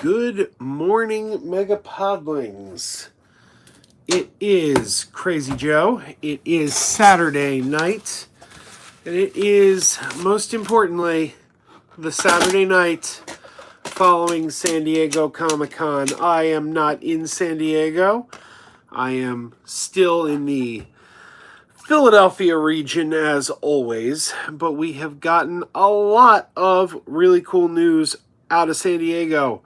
Good morning, Mega Podlings. It is Crazy Joe. It is Saturday night. And it is, most importantly, the Saturday night following San Diego Comic-Con. I am not in San Diego. I am still in the Philadelphia region as always, but we have gotten a lot of really cool news out of San Diego,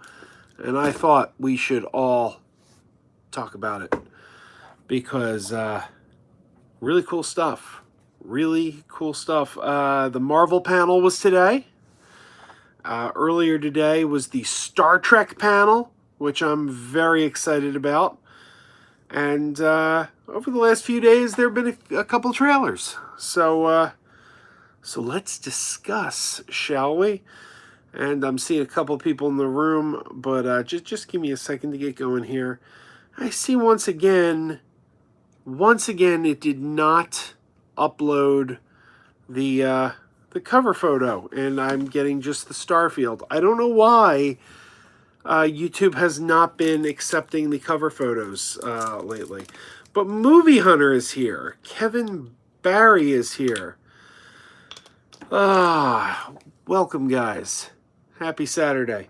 and I thought we should all talk about it because really cool stuff. Really cool stuff. The Marvel panel was today. Earlier today was the Star Trek panel, which I'm very excited about. And over the last few days, there have been a couple trailers. So let's discuss, shall we? And I'm seeing a couple people in the room, but just give me a second to get going here. I see once again, it did not upload the cover photo, and I'm getting just the Starfield. I don't know why YouTube has not been accepting the cover photos lately. But Movie Hunter is here. Kevin Barry is here. Welcome, guys. Happy Saturday.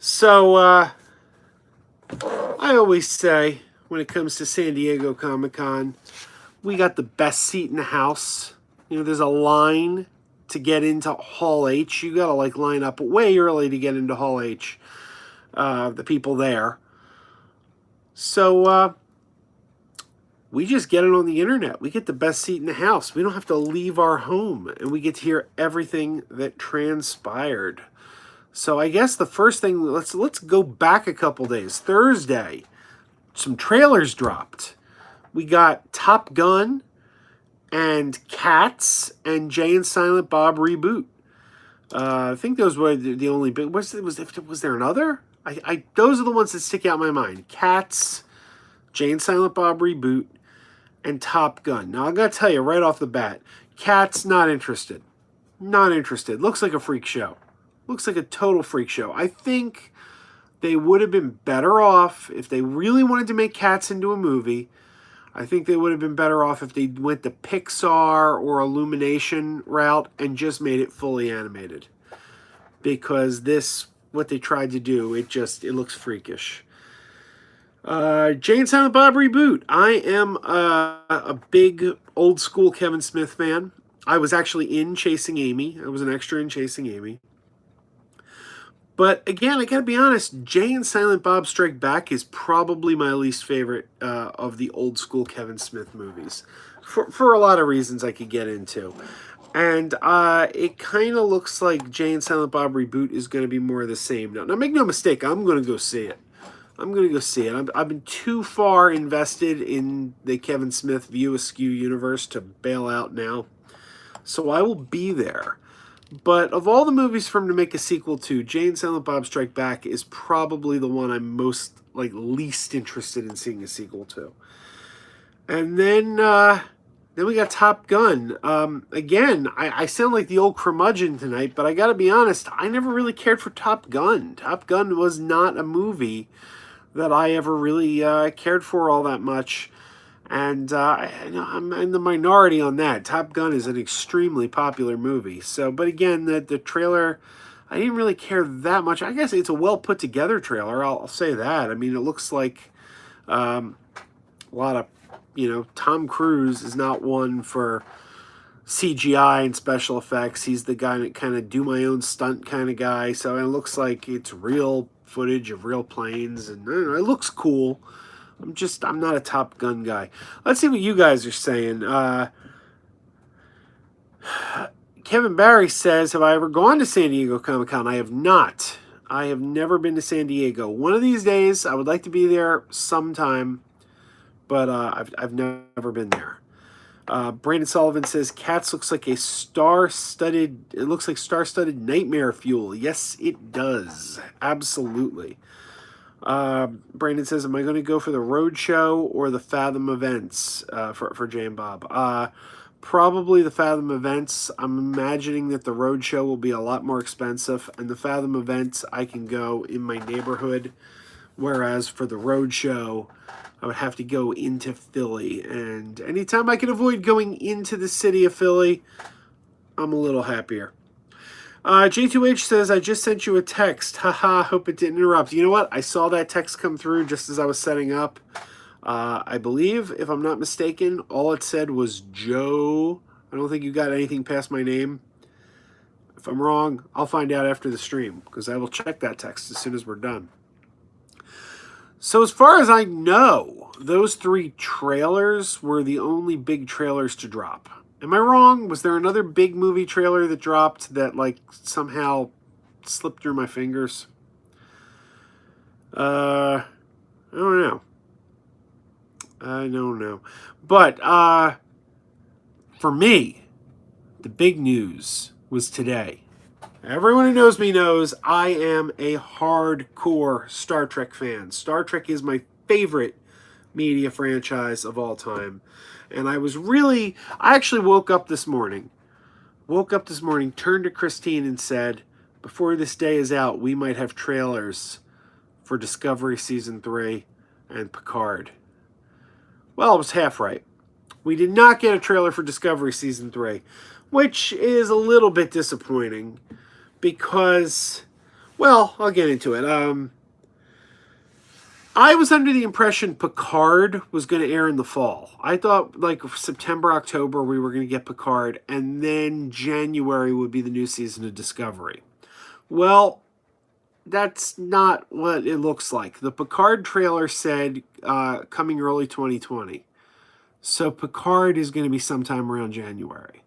So, I always say, when it comes to San Diego Comic-Con, we got the best seat in the house. You know, there's a line to get into Hall H. You gotta, line up way early to get into Hall H. The people there. So, we just get it on the internet. We get the best seat in the house. We don't have to leave our home, and we get to hear everything that transpired. So I guess the first thing, let's go back a couple days. Thursday, some trailers dropped. We got Top Gun and Cats and Jay and Silent Bob Reboot. I think those were the only big. Was there another? Those are the ones that stick out in my mind. Cats, Jay and Silent Bob Reboot, and Top Gun. Now I gotta tell you right off the bat, Cats, not interested. Not interested. Looks like a freak show. Looks like a total freak show. I think they would have been better off if they really wanted to make Cats into a movie. I think they would have been better off if they went the Pixar or Illumination route and just made it fully animated. Because what they tried to do, it looks freakish. Jay and Silent Bob Reboot. I am a big old school Kevin Smith fan. I was actually in Chasing Amy. I was an extra in Chasing Amy. But again, I gotta be honest, Jay and Silent Bob Strike Back is probably my least favorite of the old school Kevin Smith movies. For a lot of reasons I could get into. And it kind of looks like Jay and Silent Bob Reboot is going to be more of the same. Now, make no mistake, I'm going to go see it. I've been too far invested in the Kevin Smith View Askew universe to bail out now. So I will be there. But of all the movies for him to make a sequel to, Jay and Silent Bob Strike Back is probably the one I'm most, least interested in seeing a sequel to. And then we got Top Gun. Again, I sound like the old curmudgeon tonight, but I gotta be honest, I never really cared for Top Gun. Top Gun was not a movie that I ever really cared for all that much. And I'm in the minority on that. Top Gun is an extremely popular movie. So, but again, the trailer, I didn't really care that much. I guess it's a well put together trailer. I'll say that. I mean, it looks like a lot of, Tom Cruise is not one for CGI and special effects. He's the guy that kind of do my own stunt kind of guy. So it looks like it's real footage of real planes, and I don't know, it looks cool. I'm not a Top Gun guy. Let's see what you guys are saying. Kevin Barry says, have I ever gone to San Diego Comic-Con? I have not. I have never been to San Diego. One of these days, I would like to be there sometime, but I've never been there. Brandon Sullivan says, Cats looks like star-studded nightmare fuel. Yes, it does. Absolutely. Brandon says, am I going to go for the Road Show or the Fathom events for Jay and Bob? Probably the Fathom events. I'm imagining that the Roadshow will be a lot more expensive, and the Fathom events I can go in my neighborhood, whereas for the Roadshow, I would have to go into Philly. And anytime I can avoid going into the city of Philly, I'm a little happier. J2H says, I just sent you a text. Haha, hope it didn't interrupt. You know what? I saw that text come through just as I was setting up. I believe, if I'm not mistaken, all it said was Joe. I don't think you got anything past my name. If I'm wrong, I'll find out after the stream, because I will check that text as soon as we're done. So as far as I know, those 3 trailers were the only big trailers to drop. Am I wrong? Was there another big movie trailer that dropped that, like, somehow slipped through my fingers? I don't know. I don't know. But for me, the big news was today. Everyone who knows me knows I am a hardcore Star Trek fan. Star Trek is my favorite media franchise of all time. And I actually woke up this morning, turned to Christine and said, before this day is out, we might have trailers for Discovery Season 3 and Picard. Well, I was half right. We did not get a trailer for Discovery Season 3, which is a little bit disappointing because, well, I'll get into it. I was under the impression Picard was going to air in the fall. I thought like September, October, we were going to get Picard, and then January would be the new season of Discovery. Well, that's not what it looks like. The Picard trailer said coming early 2020. So Picard is going to be sometime around January.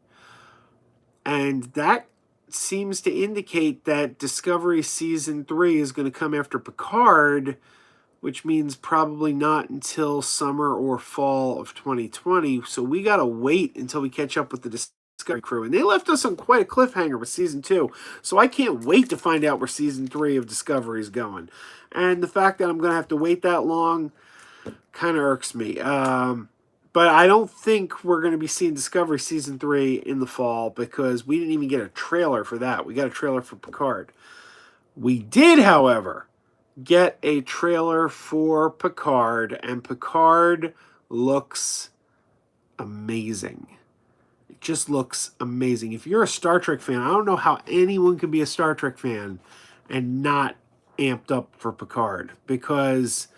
And that seems to indicate that Discovery Season 3 is going to come after Picard, which means probably not until summer or fall of 2020. So we got to wait until we catch up with the Discovery crew. And they left us on quite a cliffhanger with Season 2. So I can't wait to find out where Season 3 of Discovery is going. And the fact that I'm going to have to wait that long kind of irks me. But I don't think we're going to be seeing Discovery Season 3 in the fall because we didn't even get a trailer for that. We got a trailer for Picard. We did, however, get a trailer for Picard, and Picard looks amazing. It just looks amazing. If you're a Star Trek fan, I don't know how anyone can be a Star Trek fan and not amped up for Picard, because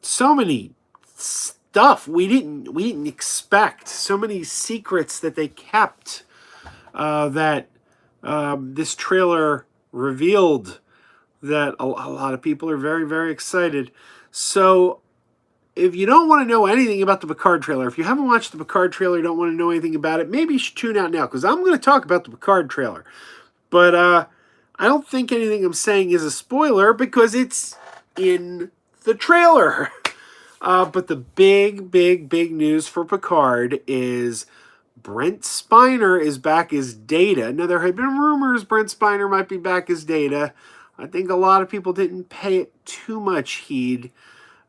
so many stuff we didn't expect, so many secrets that they kept that this trailer revealed, that a lot of people are very, very excited. So if you don't want to know anything about the Picard trailer, if you haven't watched the Picard trailer, don't want to know anything about it, maybe you should tune out now, because I'm going to talk about the Picard trailer. But I don't think anything I'm saying is a spoiler because it's in the trailer. But the big news for Picard is Brent Spiner is back as Data. Now, there had been rumors Brent Spiner might be back as Data. I think a lot of people didn't pay it too much heed.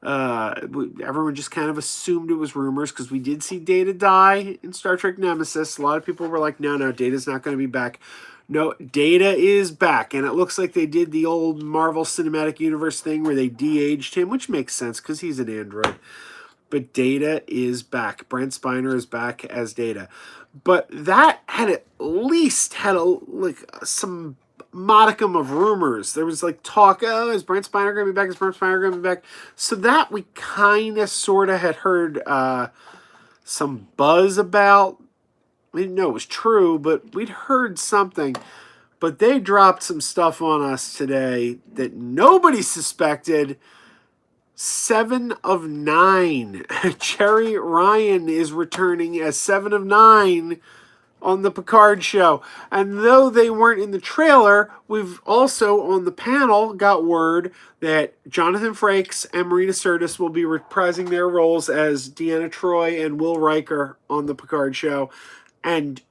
Everyone just kind of assumed it was rumors because we did see Data die in Star Trek Nemesis. A lot of people were like, no, Data's not going to be back. No, Data is back, and it looks like they did the old Marvel Cinematic Universe thing where they de-aged him, which makes sense because he's an android. But Data is back. Brent Spiner is back as Data. But that had at least had some modicum of rumors. There was like talk, is Brent Spiner going to be back? Is Brent Spiner going to be back? So that we kind of sort of had heard some buzz about. We didn't know it was true, but we'd heard something. But they dropped some stuff on us today that nobody suspected. 7 of 9. Cherry Ryan is returning as 7 of 9 on the Picard show. And though they weren't in the trailer, we've also on the panel got word that Jonathan Frakes and Marina Sirtis will be reprising their roles as Deanna Troi and Will Riker on the Picard show. And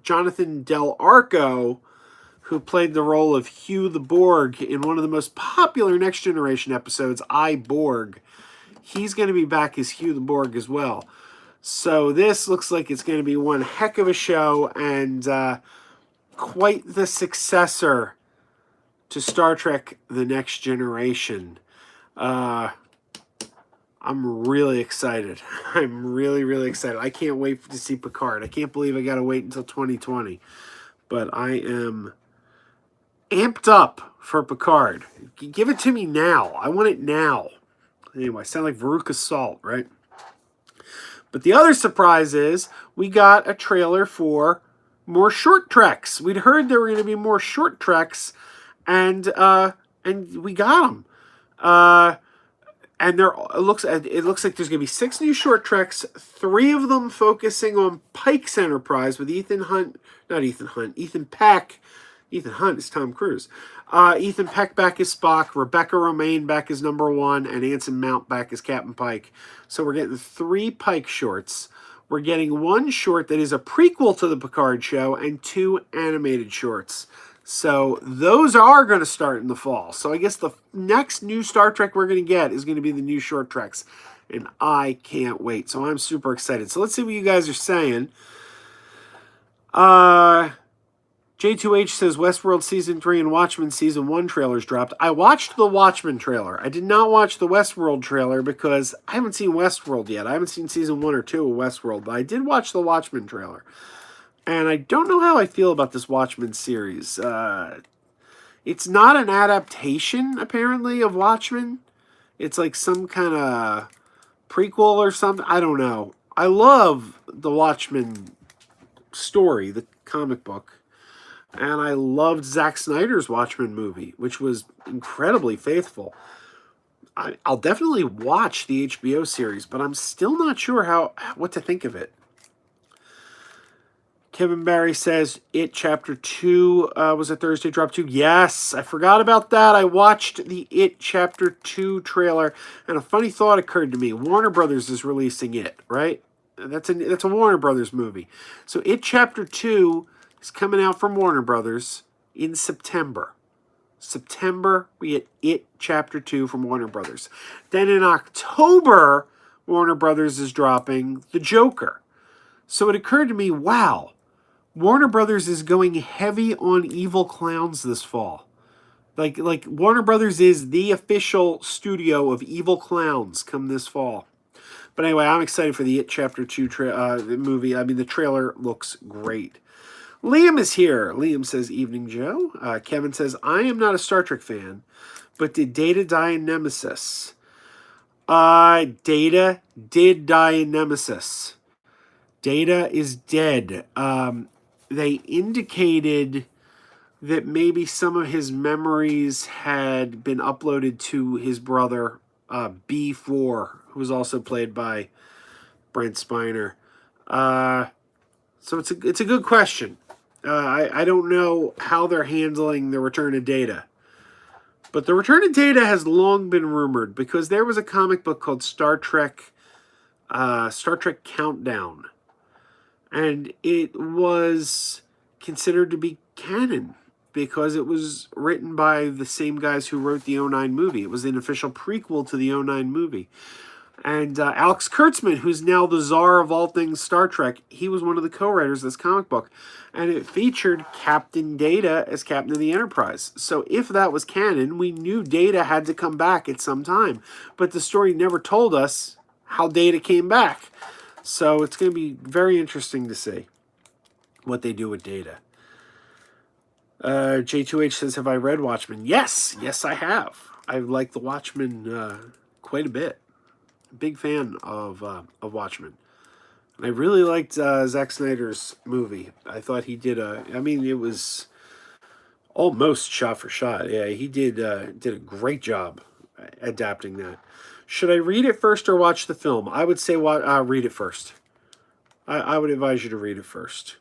Jonathan Del Arco, who played the role of Hugh the Borg in one of the most popular Next Generation episodes, I, Borg, he's going to be back as Hugh the Borg as well. So this looks like it's going to be one heck of a show, and quite the successor to Star Trek The Next Generation. I'm really excited. I'm really, really excited. I can't wait to see Picard. I can't believe I got to wait until 2020. But I am amped up for Picard. Give it to me now. I want it now. Anyway, I sound like Veruca Salt, right? But the other surprise is we got a trailer for more short treks. We'd heard there were going to be more short treks, and we got them. And it looks like there's going to be 6 new short treks, 3 of them focusing on Pike's Enterprise with Ethan Peck. Ethan Hunt is Tom Cruise. Ethan Peck back as Spock, Rebecca Romaine back as number 1, and Anson Mount back as Captain Pike. So we're getting 3 Pike shorts. We're getting 1 short that is a prequel to the Picard show and 2 animated shorts. So those are going to start in the fall. So I guess the next new Star Trek we're going to get is going to be the new short treks. And I can't wait. So I'm super excited. So let's see what you guys are saying. J2H says Westworld Season 3 and Watchmen Season 1 trailers dropped. I watched the Watchmen trailer. I did not watch the Westworld trailer because I haven't seen Westworld yet. I haven't seen Season 1 or 2 of Westworld, but I did watch the Watchmen trailer. And I don't know how I feel about this Watchmen series. It's not an adaptation, apparently, of Watchmen. It's like some kind of prequel or something. I don't know. I love the Watchmen story, the comic book. And I loved Zack Snyder's Watchmen movie, which was incredibly faithful. I'll definitely watch the HBO series, but I'm still not sure what to think of it. Kevin Barry says, It Chapter 2 was a Thursday drop too. Yes, I forgot about that. I watched the It Chapter 2 trailer, and a funny thought occurred to me. Warner Brothers is releasing it, right? That's a Warner Brothers movie. So It Chapter 2 is coming out from Warner Brothers in September. September, we get It Chapter 2 from Warner Brothers. Then in October, Warner Brothers is dropping The Joker. So it occurred to me, wow, Warner Brothers is going heavy on evil clowns this fall. Like Warner Brothers is the official studio of evil clowns come this fall. But anyway, I'm excited for the It Chapter 2 movie. I mean, the trailer looks great. Liam is here. Liam says, Evening, Joe. Kevin says, I am not a Star Trek fan, but did Data die in Nemesis? Data did die in Nemesis. Data is dead. They indicated that maybe some of his memories had been uploaded to his brother, B4, who was also played by Brent Spiner. So it's a good question. I don't know how they're handling the return of Data. But the return of Data has long been rumored because there was a comic book called Star Trek Countdown. And it was considered to be canon because it was written by the same guys who wrote the 09 movie. It was an official prequel to the 09 movie. And Alex Kurtzman, who's now the czar of all things Star Trek, he was one of the co-writers of this comic book. And it featured Captain Data as Captain of the Enterprise. So if that was canon, we knew Data had to come back at some time. But the story never told us how Data came back. So it's going to be very interesting to see what they do with Data. J2H says, have I read Watchmen? Yes, I have. I like the Watchmen quite a bit. Big fan of Watchmen. And I really liked Zack Snyder's movie. I thought he did it was almost shot for shot. Yeah, he did a great job adapting that. Should I read it first or watch the film? I would say read it first. I would advise you to read it first.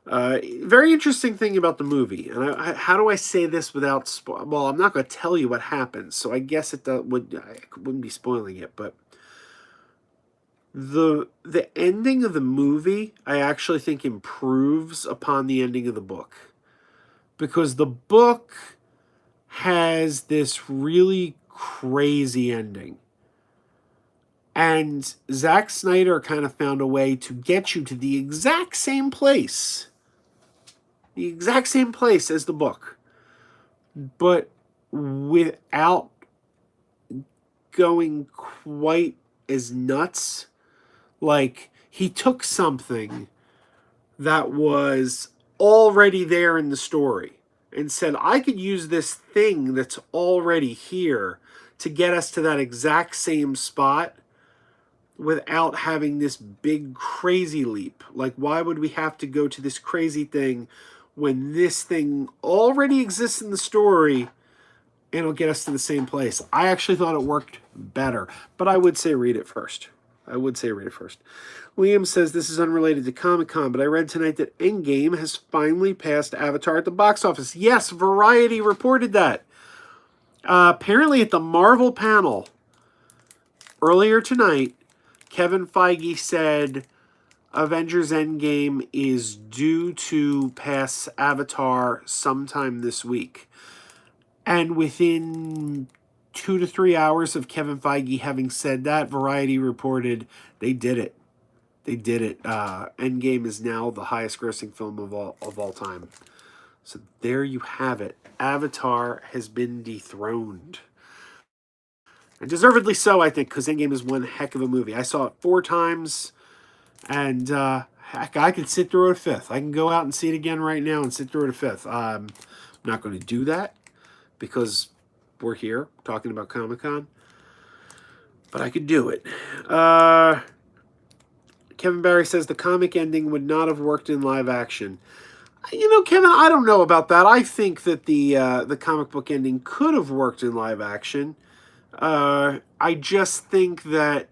Very interesting thing about the movie, and how do I say this without well, I'm not going to tell you what happens, so I guess I wouldn't be spoiling it, but the ending of the movie I actually think improves upon the ending of the book, because the book has this really crazy ending. And Zack Snyder kind of found a way to get you to the exact same place. The exact same place as the book. But without going quite as nuts. Like, he took something that was already there in the story and said, I could use this thing that's already here to get us to that exact same spot without having this big crazy leap. Like, why would we have to go to this crazy thing when this thing already exists in the story and it'll get us to the same place? I actually thought it worked better, but I would say read it first. Liam says, this is unrelated to Comic-Con, but I read tonight that Endgame has finally passed Avatar at the box office. Yes, Variety reported that. Apparently at the Marvel panel earlier tonight, Kevin Feige said Avengers Endgame is due to pass Avatar sometime this week. And within 2 to 3 hours of Kevin Feige having said that, Variety reported they did it. Endgame is now the highest grossing film of all time. So there you have it. Avatar has been dethroned. And deservedly so, I think, because Endgame is one heck of a movie. I saw it 4 times, and heck, I could sit through it a fifth. I can go out and see it again right now and sit through it a fifth. I'm not going to do that because we're here talking about Comic-Con, but I could do it. Kevin Barry says the comic ending would not have worked in live action. You know, Kevin, I don't know about that. I think that the comic book ending could have worked in live action. I just think that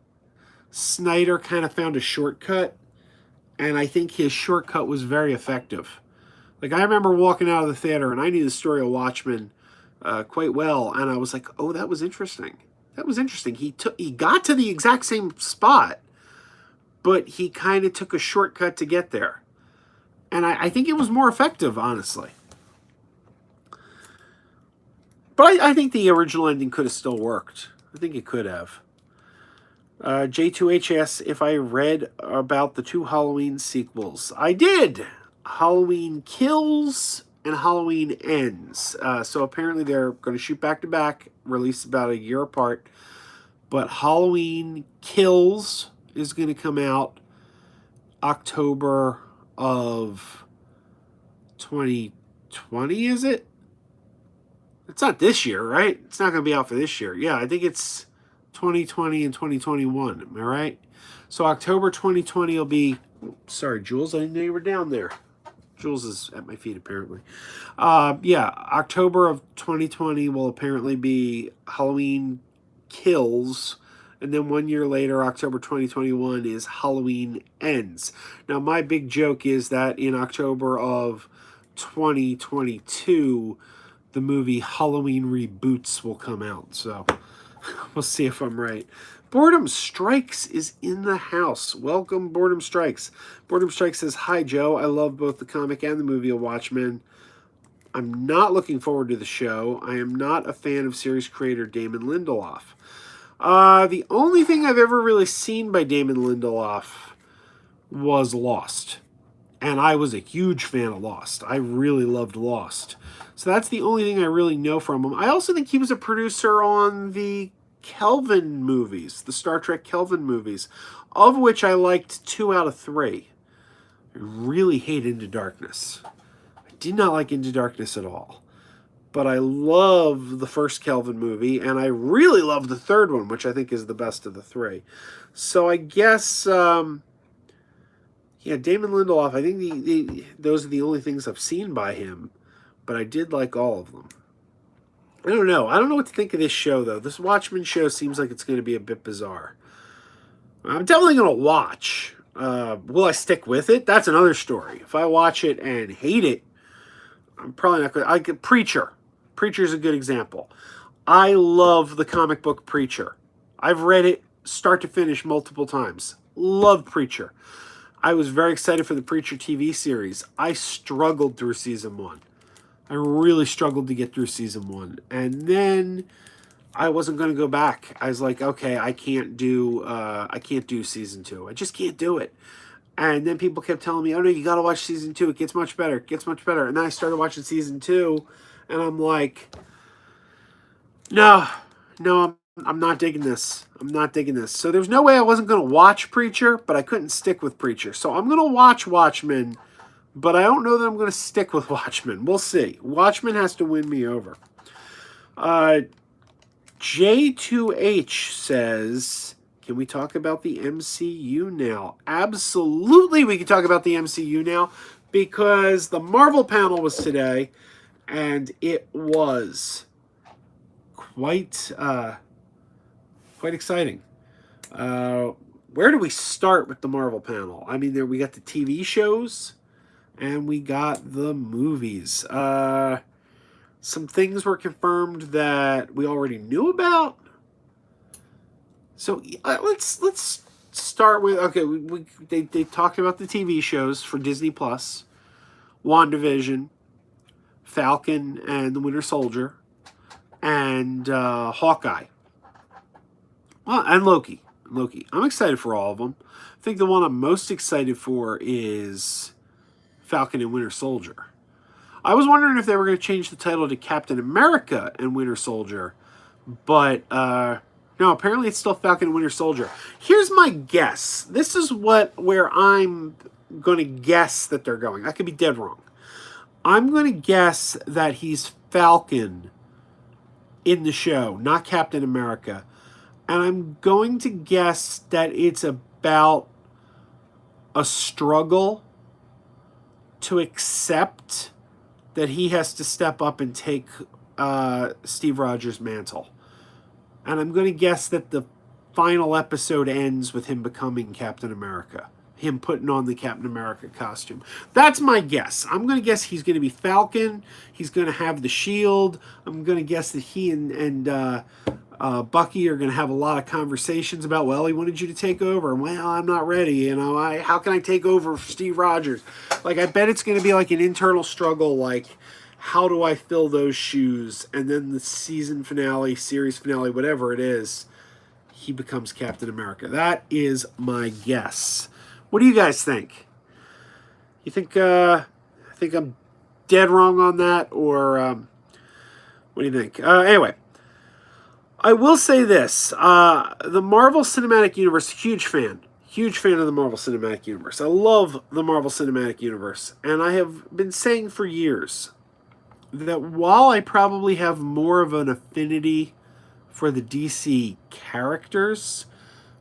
Snyder kind of found a shortcut, and I think his shortcut was very effective. Like, I remember walking out of the theater, and I knew the story of Watchmen quite well, and I was like, oh, that was interesting. He got to the exact same spot, but he kind of took a shortcut to get there. And I think it was more effective, honestly. But I think the original ending could have still worked. I think it could have. J2HS, if I read about the 2 Halloween sequels. I did! Halloween Kills and Halloween Ends. So apparently they're going to shoot back-to-back, released about a year apart. But Halloween Kills is going to come out October of 2020, is it? It's not this year, right? It's not going to be out for this year. Yeah, I think it's 2020 and 2021. Am I right? So October 2020 will be... Sorry, Jules, I didn't know you were down there. Jules is at my feet, apparently. Yeah, October of 2020 will apparently be Halloween Kills. And then 1 year later, October 2021, is Halloween Ends. Now, my big joke is that in October of 2022, the movie Halloween Reboots will come out. So we'll see if I'm right. Boredom Strikes is in the house. Welcome, Boredom Strikes. Boredom Strikes says, hi, Joe. I love both the comic and the movie of Watchmen. I'm not looking forward to the show. I am not a fan of series creator Damon Lindelof. The only thing I've ever really seen by Damon Lindelof was Lost. And I was a huge fan of Lost. I really loved Lost. So that's the only thing I really know from him. I also think he was a producer on the Kelvin movies, the Star Trek Kelvin movies, of which I liked 2 out of 3. I really hate Into Darkness. I did not like Into Darkness at all. But I love the first Kelvin movie, and I really love the third one, which I think is the best of the 3. So I guess, yeah, Damon Lindelof, I think those are the only things I've seen by him, but I did like all of them. I don't know. I don't know what to think of this show, though. This Watchmen show seems like it's going to be a bit bizarre. I'm definitely going to watch. Will I stick with it? That's another story. If I watch it and hate it, I'm probably not going to. Preacher. Preacher's a good example. I love the comic book Preacher. I've read it start to finish multiple times. Love Preacher. I was very excited for the Preacher TV series. I struggled through season 1. I really struggled to get through season 1. And then I wasn't going to go back. I was like, okay, I can't do season 2. I just can't do it. And then people kept telling me, oh no, you got to watch season 2. It gets much better. It gets much better. And then I started watching season 2, and I'm like, no, no, I'm not digging this. I'm not digging this. So there's no way I wasn't going to watch Preacher, but I couldn't stick with Preacher. So I'm going to watch Watchmen, but I don't know that I'm going to stick with Watchmen. We'll see. Watchmen has to win me over. J2H says, can we talk about the MCU now? Absolutely, we can talk about the MCU now, because the Marvel panel was today, and it was quite exciting. Where do we start with the Marvel panel? I mean, there we got the TV shows, and we got the movies. Some things were confirmed that we already knew about. So let's start with, okay. They talked about the TV shows for Disney Plus, WandaVision, Falcon and the Winter Soldier, and Hawkeye. Well, and Loki. I'm excited for all of them. I think the one I'm most excited for is Falcon and Winter Soldier. I was wondering if they were going to change the title to Captain America and Winter Soldier, but no, apparently it's still Falcon and Winter Soldier. Here's my guess. This is where I'm going to guess that they're going. I could be dead wrong. I'm going to guess that he's Falcon in the show, not Captain America. And I'm going to guess that it's about a struggle to accept that he has to step up and take Steve Rogers' mantle. And I'm going to guess that the final episode ends with him becoming Captain America. Him putting on the Captain America costume. That's my guess. I'm going to guess he's going to be Falcon. He's going to have the shield. I'm going to guess that he and Bucky are going to have a lot of conversations about, well, he wanted you to take over. Well, I'm not ready. You know, how can I take over for Steve Rogers? Like, I bet it's going to be like an internal struggle, like, how do I fill those shoes? And then the season finale, series finale, whatever it is, he becomes Captain America. That is my guess. What do you guys think? You think I'm dead wrong on that, or what do you think? Anyway, I will say this: the Marvel Cinematic Universe, huge fan of the Marvel Cinematic Universe. I love the Marvel Cinematic Universe, and I have been saying for years that while I probably have more of an affinity for the DC characters,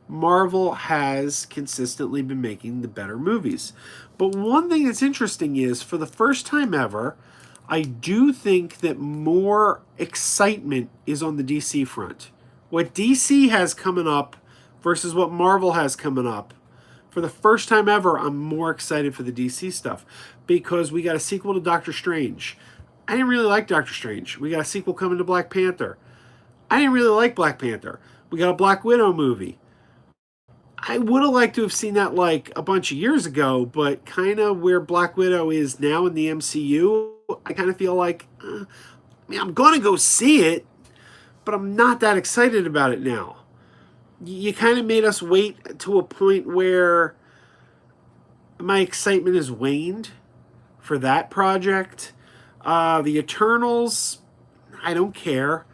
Marvel has consistently been making the better movies. But one thing that's interesting is, for the first time ever, I do think that more excitement is on the DC front. What DC has coming up versus what Marvel has coming up. For the first time ever, I'm more excited for the DC stuff, because we got a sequel to Doctor Strange. I didn't really like Doctor Strange. We got a sequel coming to Black Panther. I didn't really like Black Panther. We got a Black Widow movie. I would have liked to have seen that like a bunch of years ago, but kind of where Black Widow is now in the MCU, I kind of feel like, I'm going to go see it, but I'm not that excited about it now. You kind of made us wait to a point where my excitement has waned for that project. The Eternals, I don't care.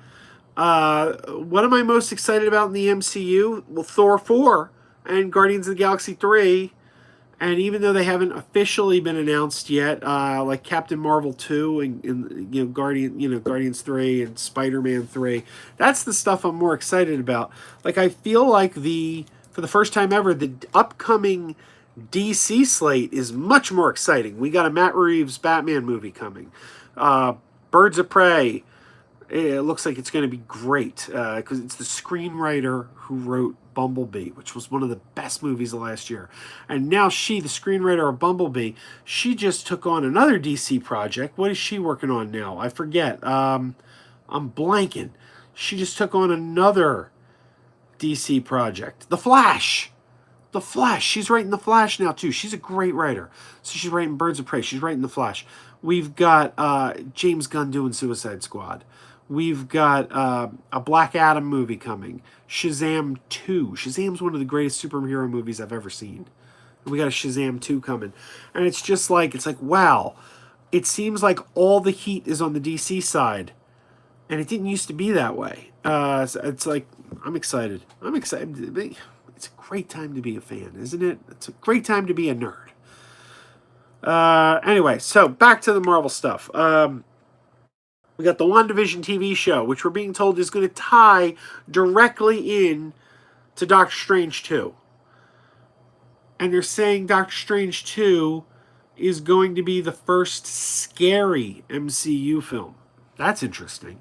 What am I most excited about in the MCU? Well, Thor 4 and Guardians of the Galaxy 3. And even though they haven't officially been announced yet, like Captain Marvel 2 and Guardians 3 and Spider-Man 3, that's the stuff I'm more excited about. Like, I feel like for the first time ever, the upcoming DC slate is much more exciting. We got a Matt Reeves Batman movie coming. Birds of Prey. It looks like it's going to be great, because it's the screenwriter who wrote Bumblebee, which was one of the best movies of last year. And now she, the screenwriter of Bumblebee, she just took on another DC project. What is she working on now? I forget. I'm blanking. She just took on another DC project. The Flash. The Flash. She's writing The Flash now, too. She's a great writer. So she's writing Birds of Prey. She's writing The Flash. We've got James Gunn doing Suicide Squad. We've got a Black Adam movie coming. Shazam 2. Shazam's one of the greatest superhero movies I've ever seen. We got a Shazam 2 coming. And it's just like, wow. It seems like all the heat is on the DC side. And it didn't used to be that way. So it's like, I'm excited. I'm excited. It's a great time to be a fan, isn't it? It's a great time to be a nerd. Anyway, so back to the Marvel stuff. We got the WandaVision TV show, which we're being told is going to tie directly in to Doctor Strange 2. And they're saying Doctor Strange 2 is going to be the first scary MCU film. That's interesting.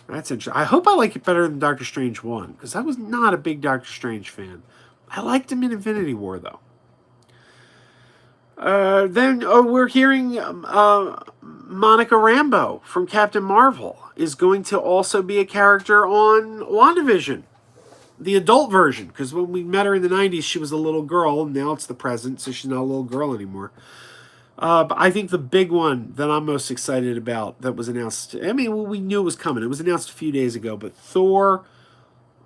That's interesting. I hope I like it better than Doctor Strange 1, because I was not a big Doctor Strange fan. I liked him in Infinity War, though. Then we're hearing Monica Rambeau from Captain Marvel is going to also be a character on WandaVision, the adult version, because when we met her in the 90s, she was a little girl, and now it's the present, so she's not a little girl anymore. But I think the big one that I'm most excited about that was announced, I mean, we knew it was coming. It was announced a few days ago, but Thor,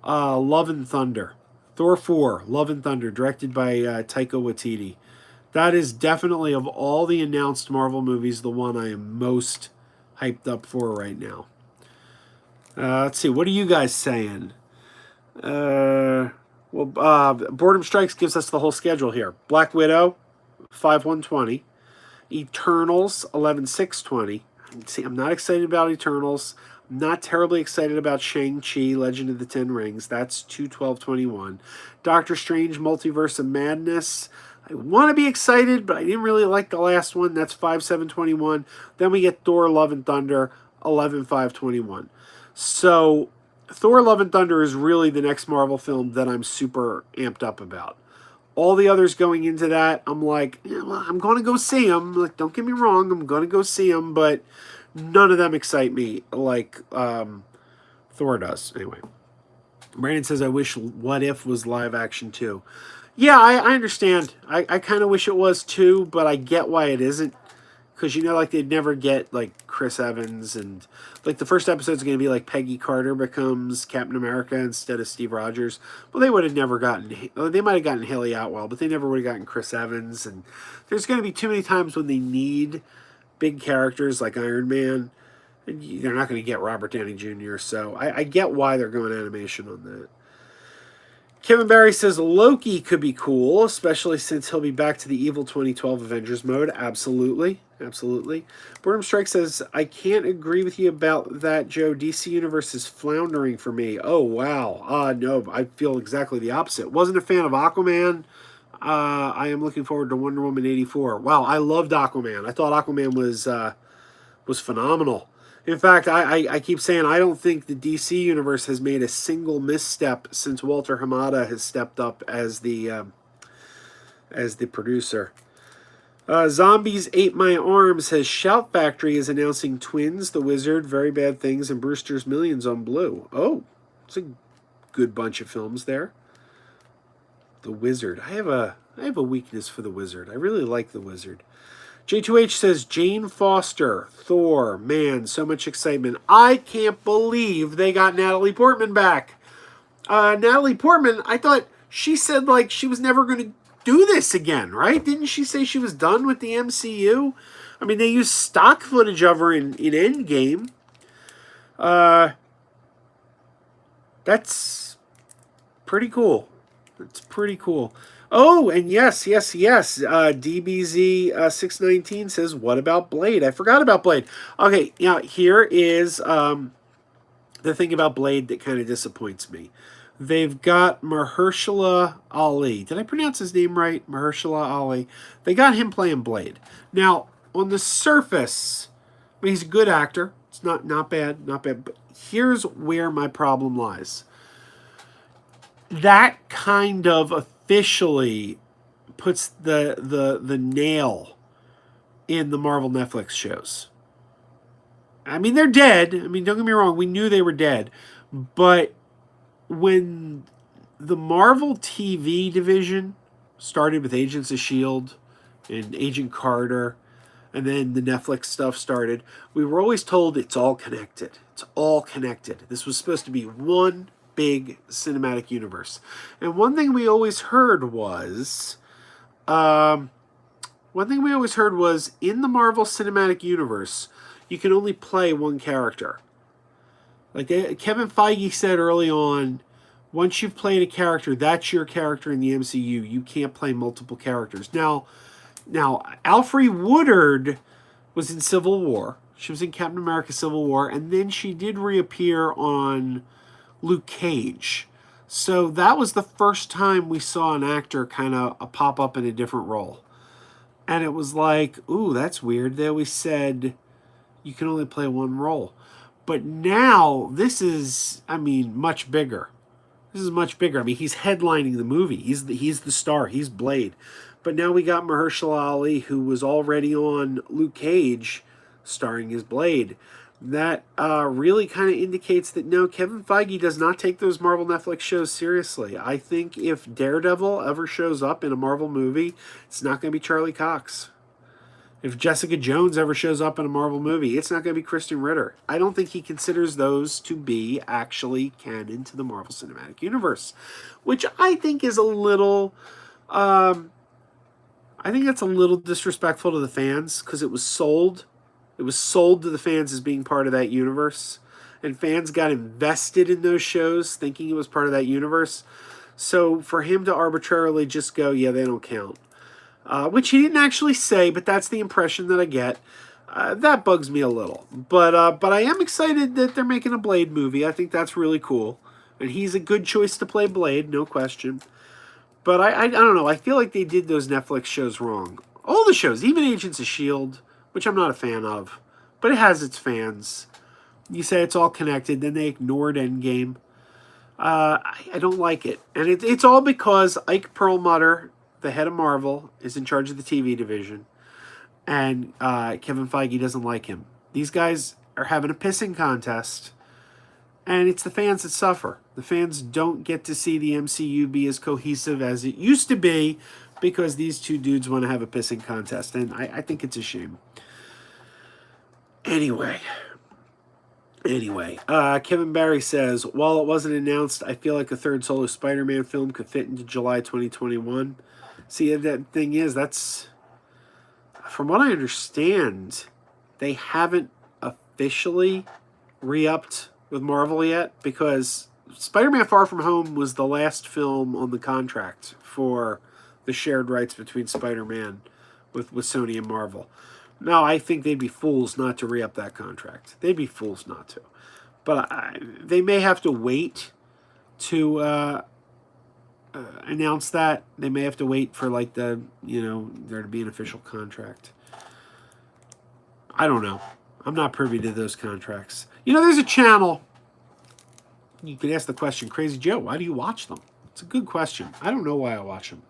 Love and Thunder. Thor 4, Love and Thunder, directed by Taika Waititi. That is definitely, of all the announced Marvel movies, the one I am most hyped up for right now. Let's see, what are you guys saying? Boredom Strikes gives us the whole schedule here. Black Widow, 5/1/20. Eternals, 11/6/20. See, I'm not excited about Eternals. I'm not terribly excited about Shang-Chi, Legend of the Ten Rings. That's 2/12/21. Doctor Strange, Multiverse of Madness. I want to be excited, but I didn't really like the last one. That's 5/7/21. Then we get Thor, Love and Thunder, 11/5/21. So Thor, Love and Thunder is really the next Marvel film that I'm super amped up about. All the others going into that, I'm like, yeah, well, I'm going to go see them. Like, don't get me wrong, I'm going to go see them, but none of them excite me like Thor does. Anyway, Brandon says, I wish What If was live action too. Yeah, I understand. I kind of wish it was too, but I get why it isn't. Because, you know, like, they'd never get, like, Chris Evans and, like, the first episode's going to be, like, Peggy Carter becomes Captain America instead of Steve Rogers. Well, they would have never gotten, they might have gotten Haley Atwell, but they never would have gotten Chris Evans. And there's going to be too many times when they need big characters like Iron Man. And they're not going to get Robert Downey Jr., so I get why they're going animation on that. Kevin Barry says Loki could be cool, especially since he'll be back to the evil 2012 Avengers mode. Absolutely. Absolutely. Boredom Strike says, I can't agree with you about that, Joe. DC Universe is floundering for me. Oh, wow. No, I feel exactly the opposite. Wasn't a fan of Aquaman. I am looking forward to Wonder Woman 84. Wow, I loved Aquaman. I thought Aquaman was phenomenal. In fact, I keep saying I don't think the DC Universe has made a single misstep since Walter Hamada has stepped up as the producer. Zombies Ate My Arm says Shout Factory is announcing Twins, The Wizard, Very Bad Things, and Brewster's Millions on Blue. Oh, it's a good bunch of films there. The Wizard. I have a weakness for The Wizard. I really like The Wizard. J2H says, Jane Foster, Thor, man, so much excitement. I can't believe they got Natalie Portman back. Natalie Portman, I thought she said, like, she was never going to do this again, right? Didn't she say she was done with the MCU? I mean, they used stock footage of her in Endgame. That's pretty cool. That's pretty cool. Oh, and yes. DBZ 619 says, what about Blade? I forgot about Blade. Okay, now here is the thing about Blade that kind of disappoints me. They've got Mahershala Ali. Did I pronounce his name right? Mahershala Ali. They got him playing Blade. Now, on the surface, I mean, he's a good actor. It's not bad. But here's where my problem lies. That kind of officially puts the nail in the Marvel Netflix shows. I mean, they're dead. I mean, don't get me wrong. We knew they were dead. But when the Marvel TV division started with Agents of S.H.I.E.L.D. and Agent Carter and then the Netflix stuff started. We were always told it's all connected. It's all connected. This was supposed to be one big cinematic universe. And one thing we always heard was, in the Marvel Cinematic Universe, you can only play one character. Like Kevin Feige said early on, once you've played a character, that's your character in the MCU. You can't play multiple characters. Now, Alfre Woodard was in Civil War. She was in Captain America Civil War, and then she did reappear on Luke Cage. So that was the first time we saw an actor kind of pop up in a different role. And it was like, ooh, that's weird. They always said you can only play one role. But now this is, much bigger. This is much bigger. I mean, he's headlining the movie. He's the star. He's Blade. But now we got Mahershala Ali, who was already on Luke Cage, starring as Blade. That really kind of indicates that no, Kevin Feige does not take those Marvel Netflix shows seriously. I think if Daredevil ever shows up in a Marvel movie, it's not going to be Charlie Cox. If Jessica Jones ever shows up in a Marvel movie, it's not going to be Kristen Ritter. I don't think he considers those to be actually canon to the Marvel Cinematic Universe, which I think is a little... I think that's a little disrespectful to the fans because it was sold. It was sold to the fans as being part of that universe. And fans got invested in those shows thinking it was part of that universe. So for him to arbitrarily just go, yeah, they don't count. Which he didn't actually say, but that's the impression that I get. That bugs me a little. But I am excited that they're making a Blade movie. I think that's really cool. And he's a good choice to play Blade, no question. But I don't know. I feel like they did those Netflix shows wrong. All the shows, even Agents of S.H.I.E.L.D., which I'm not a fan of. But it has its fans. You say it's all connected, then they ignored Endgame. I don't like it. And it's all because Ike Perlmutter, the head of Marvel, is in charge of the TV division. And Kevin Feige doesn't like him. These guys are having a pissing contest. And it's the fans that suffer. The fans don't get to see the MCU be as cohesive as it used to be because these two dudes want to have a pissing contest. And I think it's a shame. Anyway, Kevin Barry says, while it wasn't announced, I feel like a third solo Spider-Man film could fit into July 2021. See, that thing is, that's... From what I understand, they haven't officially re-upped with Marvel yet because Spider-Man Far From Home was the last film on the contract for the shared rights between Spider-Man with Sony and Marvel. Now, I think they'd be fools not to re-up that contract. They'd be fools not to. But they may have to wait to announce that. They may have to wait for like there to be an official contract. I don't know. I'm not privy to those contracts. There's a channel. You could ask the question, Crazy Joe, why do you watch them? It's a good question. I don't know why I watch them.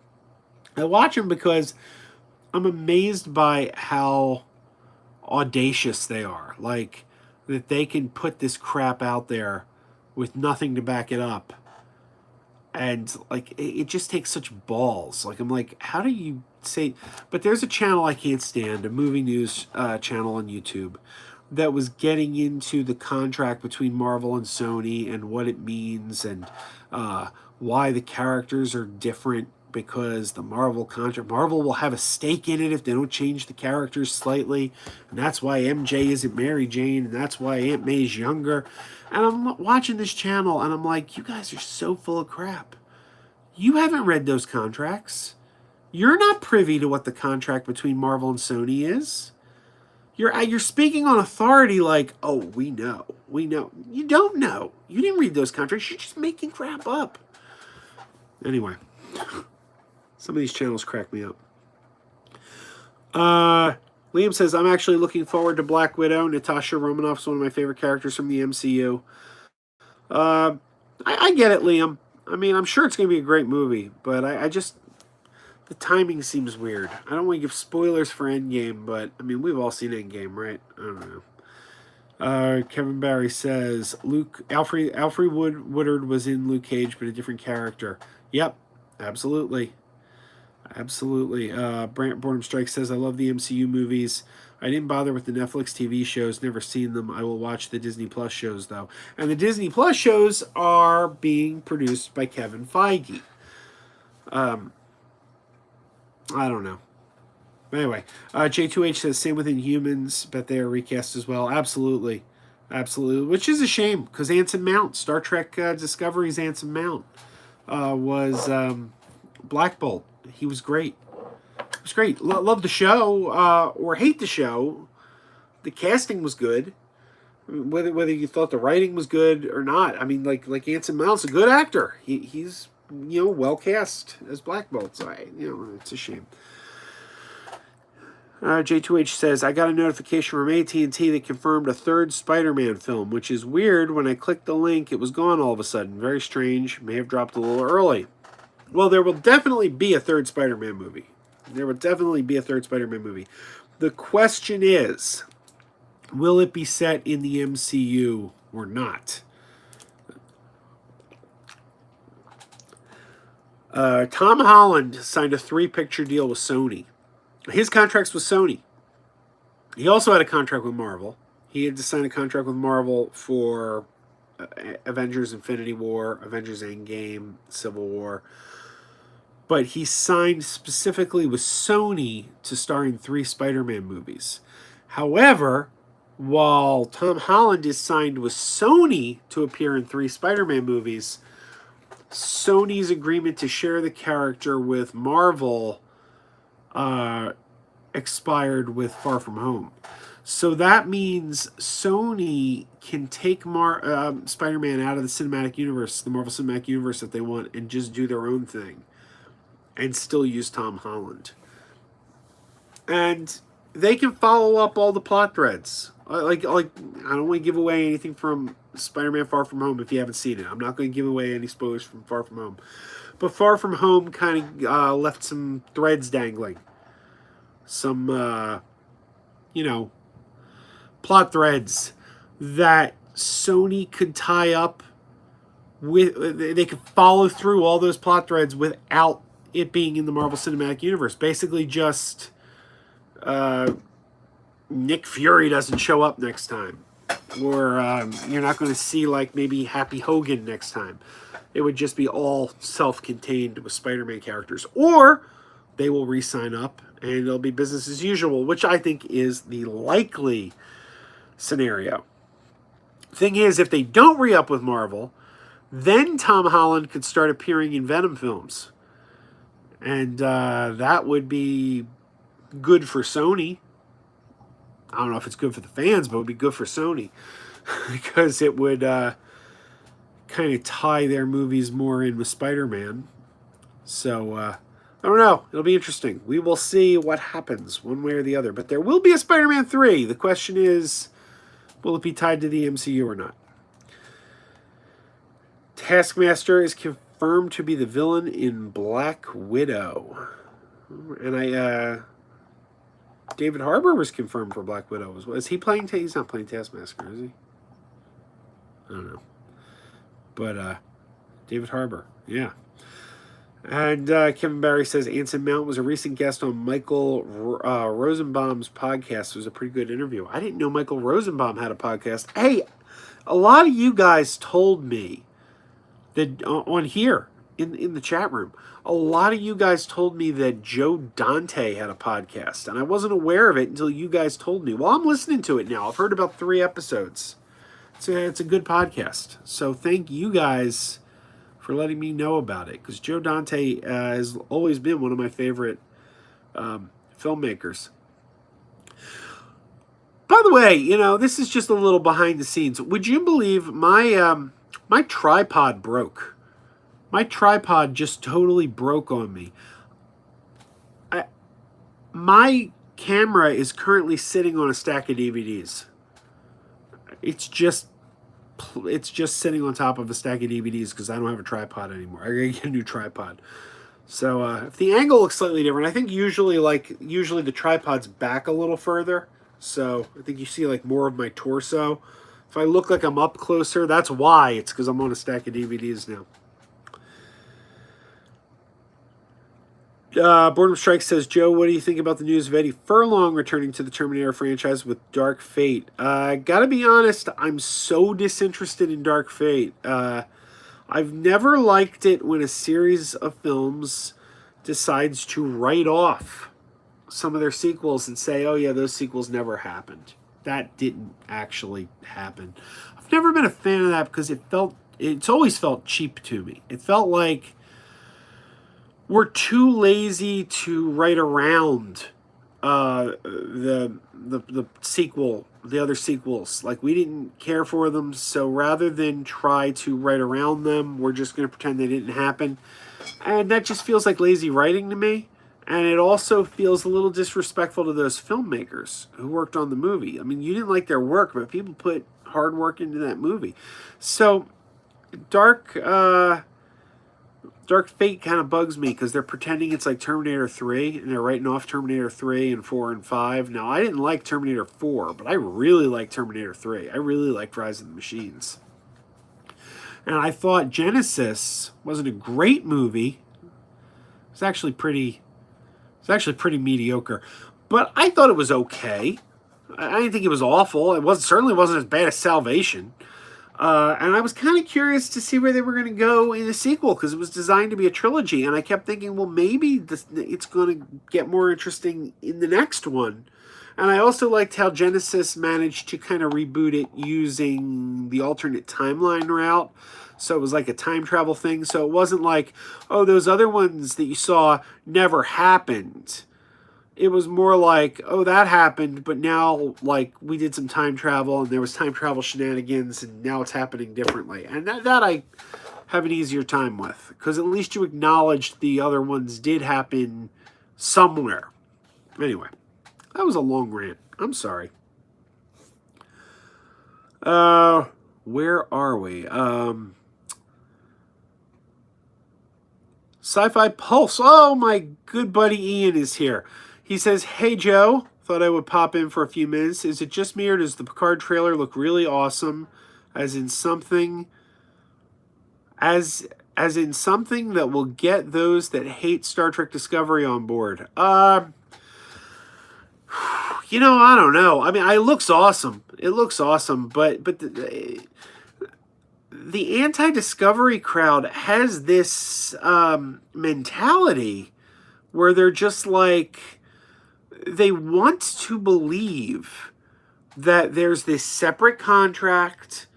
I watch them because I'm amazed by how audacious they are. Like, that they can put this crap out there with nothing to back it up. And, like, it just takes such balls. Like, I'm like, how do you say... But there's a channel I can't stand, a movie news channel on YouTube, that was getting into the contract between Marvel and Sony and what it means and why the characters are different because the Marvel contract... Marvel will have a stake in it if they don't change the characters slightly. And that's why MJ isn't Mary Jane, and that's why Aunt May's younger. And I'm watching this channel, and I'm like, you guys are so full of crap. You haven't read those contracts. You're not privy to what the contract between Marvel and Sony is. You're speaking on authority like, oh, we know. You don't know. You didn't read those contracts. You're just making crap up. Anyway, some of these channels crack me up. Liam says, I'm actually looking forward to Black Widow. Natasha Romanoff's one of my favorite characters from the MCU. I get it, Liam. I mean, I'm sure it's going to be a great movie, but I just... The timing seems weird. I don't want to give spoilers for Endgame, but, I mean, we've all seen Endgame, right? I don't know. Kevin Barry says, Alfre Woodard was in Luke Cage, but a different character. Yep, absolutely. Absolutely. Brant Boredom Strike says, I love the MCU movies. I didn't bother with the Netflix TV shows, never seen them. I will watch the Disney Plus shows, though. And the Disney Plus shows are being produced by Kevin Feige. I don't know. Anyway, J2H says, same with Inhumans, bet they are recast as well. Absolutely. Absolutely. Which is a shame, because Anson Mount, Star Trek Discovery's Anson Mount, was Black Bolt. He was great. It was great. Love the show or hate the show. The casting was good. Whether you thought the writing was good or not, I mean, like Anson Mount's a good actor. He's well cast as Black Bolt. So it's a shame. J2H says, I got a notification from AT&T that confirmed a third Spider-Man film, which is weird. When I clicked the link, it was gone all of a sudden. Very strange. May have dropped a little early. Well, there will definitely be a third Spider-Man movie. There will definitely be a third Spider-Man movie. The question is, will it be set in the MCU or not? Tom Holland signed a 3-picture deal with Sony. His contract's with Sony. He also had a contract with Marvel. He had to sign a contract with Marvel for Avengers Infinity War, Avengers Endgame, Civil War. But he signed specifically with Sony to star in 3 Spider-Man movies. However, while Tom Holland is signed with Sony to appear in 3 Spider-Man movies, Sony's agreement to share the character with Marvel expired with Far From Home. So that means Sony can take Spider-Man out of the cinematic universe, the Marvel Cinematic Universe, if they want, and just do their own thing and still use Tom Holland. And they can follow up all the plot threads. Like I don't want to give away anything from Spider-Man Far From Home if you haven't seen it. I'm not going to give away any spoilers from Far From Home. But Far From Home kind of left some threads dangling. Some, plot threads that Sony could tie up with. They could follow through all those plot threads without it being in the Marvel Cinematic Universe. Basically just Nick Fury doesn't show up next time. Or you're not going to see maybe Happy Hogan next time. It would just be all self-contained with Spider-Man characters. Or they will re-sign up and it'll be business as usual, which I think is the likely scenario. Thing is, if they don't re-up with Marvel, then Tom Holland could start appearing in Venom films. And that would be good for Sony. I don't know if it's good for the fans, but it would be good for Sony. Because it would kind of tie their movies more in with Spider-Man. So, I don't know. It'll be interesting. We will see what happens one way or the other. But there will be a Spider-Man 3. The question is, will it be tied to the MCU or not? Taskmaster is confirmed to be the villain in Black Widow. And David Harbour was confirmed for Black Widow as well. Is he playing? He's not playing Taskmaster, is he? I don't know. But David Harbour, yeah. And Kevin Barry says Anson Mount was a recent guest on Michael Rosenbaum's podcast. It was a pretty good interview. I didn't know Michael Rosenbaum had a podcast. Hey, a lot of you guys told me that on here in the chat room, a lot of you guys told me that Joe Dante had a podcast, and I wasn't aware of it until you guys told me. Well, I'm listening to it now. I've heard about 3 episodes. It's a good podcast. So thank you guys for letting me know about it, because Joe Dante has always been one of my favorite filmmakers. By the way, this is just a little behind the scenes. Would you believe my tripod broke? My tripod just totally broke on me. My camera is currently sitting on a stack of DVDs. It's just sitting on top of a stack of DVDs because I don't have a tripod anymore. I gotta get a new tripod. So if the angle looks slightly different, I think usually the tripod's back a little further. So I think you see more of my torso. If I look like I'm up closer, that's why. It's because I'm on a stack of DVDs now. Boredom Strike says, Joe, what do you think about the news of Eddie Furlong returning to the Terminator franchise with Dark Fate? Gotta be honest, I'm so disinterested in Dark Fate. I've never liked it when a series of films decides to write off some of their sequels and say, oh yeah, those sequels never happened. That didn't actually happen. I've never been a fan of that because it's always felt cheap to me. It felt like we're too lazy to write around the sequel, the other sequels. Like, we didn't care for them, so rather than try to write around them, we're just going to pretend they didn't happen. And that just feels like lazy writing to me. And it also feels a little disrespectful to those filmmakers who worked on the movie. I mean, you didn't like their work, but people put hard work into that movie. So, Dark Fate kind of bugs me because they're pretending it's like Terminator 3, and they're writing off Terminator 3 and 4 and 5. Now, I didn't like Terminator 4, but I really liked Terminator 3. I really liked Rise of the Machines. And I thought Genesis wasn't a great movie. It was actually pretty mediocre. But I thought it was okay. I didn't think it was awful. It certainly wasn't as bad as Salvation. And I was kind of curious to see where they were going to go in the sequel because it was designed to be a trilogy. And I kept thinking, well, maybe it's going to get more interesting in the next one. And I also liked how Genesis managed to kind of reboot it using the alternate timeline route. So it was like a time travel thing. So it wasn't like, oh, those other ones that you saw never happened. It was more like, oh, that happened, but now, like, we did some time travel, and there was time travel shenanigans, and now it's happening differently. And that I have an easier time with, because at least you acknowledged the other ones did happen somewhere. Anyway, that was a long rant. I'm sorry. Where are we? Sci-Fi Pulse. Oh, my good buddy Ian is here. He says, hey, Joe, thought I would pop in for a few minutes. Is it just me or does the Picard trailer look really awesome? As in something that will get those that hate Star Trek Discovery on board? I don't know. I mean, it looks awesome. It looks awesome, but the anti-Discovery crowd has this mentality where they're just like, they want to believe that there's this separate contract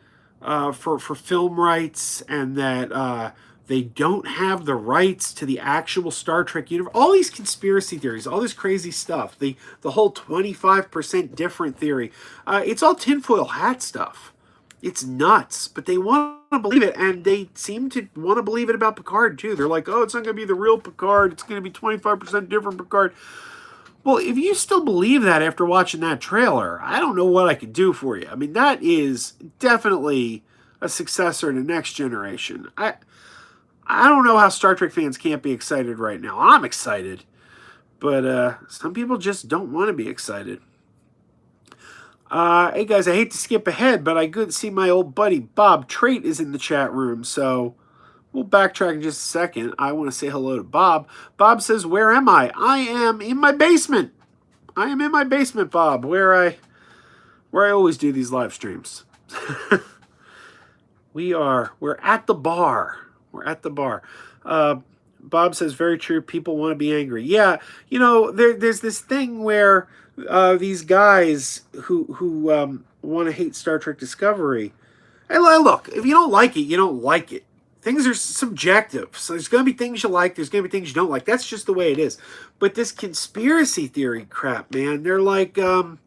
for film rights and that they don't have the rights to the actual Star Trek universe. All these conspiracy theories, all this crazy stuff, the whole 25% different theory, it's all tinfoil hat stuff. It's nuts, but they want to believe it, and they seem to want to believe it about Picard, too. They're like, oh, it's not going to be the real Picard. It's going to be 25% different Picard. Well, if you still believe that after watching that trailer, I don't know what I could do for you. I mean, that is definitely a successor to Next Generation. I don't know how Star Trek fans can't be excited right now. I'm excited, but some people just don't want to be excited. Hey guys, I hate to skip ahead, but I could see my old buddy Bob Trait is in the chat room, so we'll backtrack in just a second. I want to say hello to Bob. Bob says, where am I? I am in my basement. I am in my basement, Bob, where I always do these live streams. We're at the bar. We're at the bar. Bob says, very true. People want to be angry. Yeah, there's this thing where these guys who want to hate Star Trek Discovery. And look, if you don't like it, you don't like it. Things are subjective. So there's going to be things you like. There's going to be things you don't like. That's just the way it is. But this conspiracy theory crap, man, they're like, oh,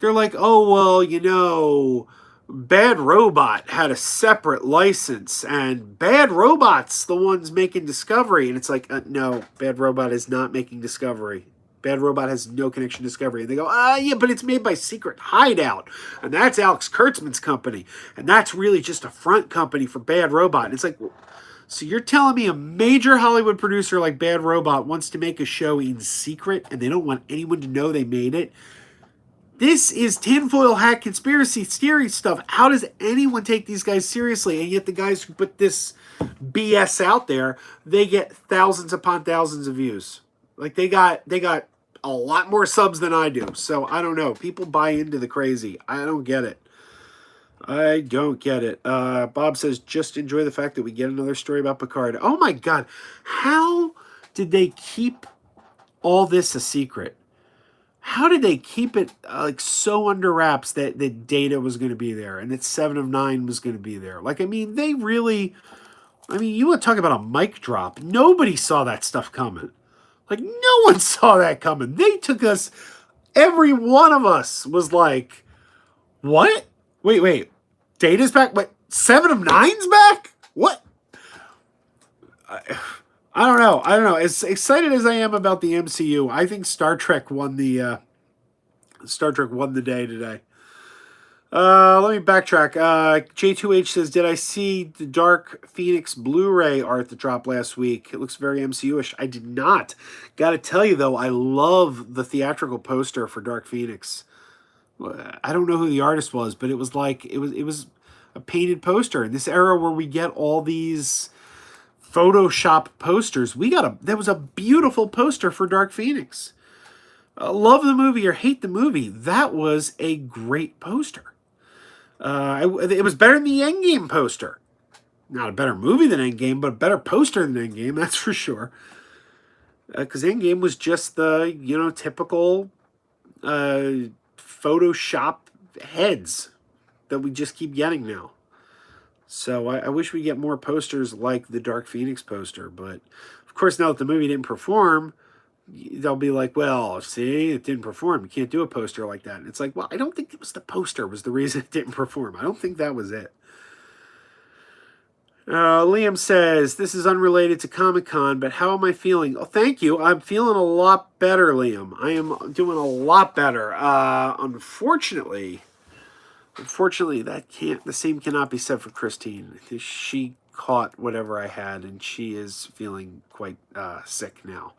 well, Bad Robot had a separate license, and Bad Robot's the ones making Discovery. And it's like, no, Bad Robot is not making Discovery. Bad Robot has no connection to Discovery. And they go, yeah, but it's made by Secret Hideout. And that's Alex Kurtzman's company. And that's really just a front company for Bad Robot. And it's like, so you're telling me a major Hollywood producer like Bad Robot wants to make a show in secret and they don't want anyone to know they made it? This is tinfoil hat conspiracy theory stuff. How does anyone take these guys seriously? And yet the guys who put this BS out there, they get thousands upon thousands of views. Like they got a lot more subs than I do. So I don't know. People buy into the crazy. I don't get it. I don't get it. Bob says, just enjoy the fact that we get another story about Picard. Oh my God. How did they keep all this a secret? How did they keep it like so under wraps that Data was going to be there and that Seven of Nine was going to be there? Like, I mean, they really, I mean, you want to talk about a mic drop. Nobody saw that stuff coming. Like, no one saw that coming. They took us, every one of us was like, what? Wait. Data's back? But Seven of Nine's back? What? I don't know. As excited as I am about the MCU, I think Star Trek won the day today. Let me backtrack. J2H says, did I see the Dark Phoenix Blu-ray art that dropped last week? It looks very MCU-ish. I did not. Gotta tell you, though, I love the theatrical poster for Dark Phoenix. I don't know who the artist was, but it was like, it was a painted poster. In this era where we get all these Photoshop posters, there was a beautiful poster for Dark Phoenix. Love the movie or hate the movie, that was a great poster. It was better than the Endgame poster. Not a better movie than Endgame, but a better poster than Endgame, that's for sure. Because Endgame was just the, typical Photoshop heads that we just keep getting now. So I wish we get more posters like the Dark Phoenix poster. But, of course, now that the movie didn't perform, they'll be like, well, see, it didn't perform. You can't do a poster like that. And it's like, well, I don't think it was the poster was the reason it didn't perform. I don't think that was it. Liam says, this is unrelated to Comic-Con, but how am I feeling? Oh, thank you. I'm feeling a lot better, Liam. I am doing a lot better. Unfortunately, the same cannot be said for Christine. She caught whatever I had, and she is feeling quite sick now.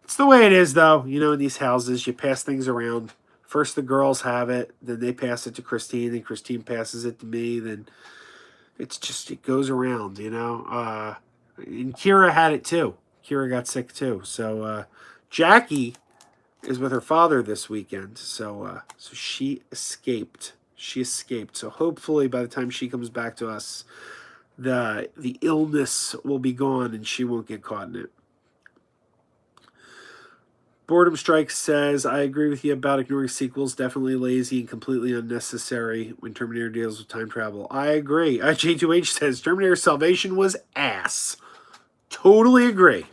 It's the way it is, though. In these houses, you pass things around. First the girls have it, then they pass it to Christine, then Christine passes it to me, then it goes around, And Kira had it too. Kira got sick too. So Jackie is with her father this weekend, so she escaped. So hopefully by the time she comes back to us, the illness will be gone and she won't get caught in it. Boredom Strike says, I agree with you about ignoring sequels. Definitely lazy and completely unnecessary when Terminator deals with time travel. I agree. J2H says, Terminator Salvation was ass. Totally agree.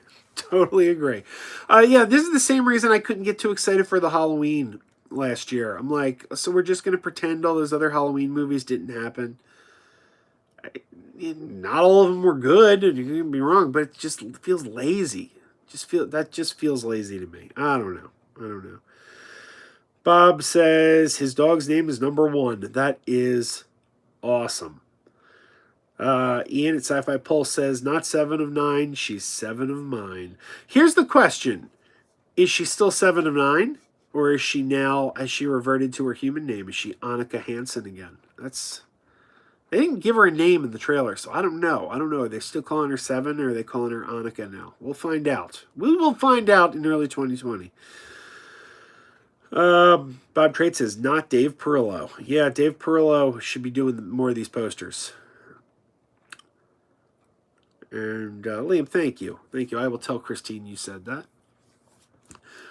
Yeah, this is the same reason I couldn't get too excited for the Halloween last year. I'm like, so we're just going to pretend all those other Halloween movies didn't happen. Not all of them were good, and you can be wrong, but it just feels lazy. That just feels lazy to me. I don't know. Bob says his dog's name is Number One. That is awesome. Ian at Sci-Fi Pulse says, not 7 of 9, she's 7 of mine. Here's the question. Is she still 7 of 9? Or is she now, has she reverted to her human name? Is she Annika Hansen again? They didn't give her a name in the trailer, so I don't know. Are they still calling her 7, or are they calling her Annika now? We'll find out. We will find out in early 2020. Bob Trade says, not Dave Perillo. Yeah, Dave Perillo should be doing more of these posters. And Liam, thank you. I will tell Christine you said that.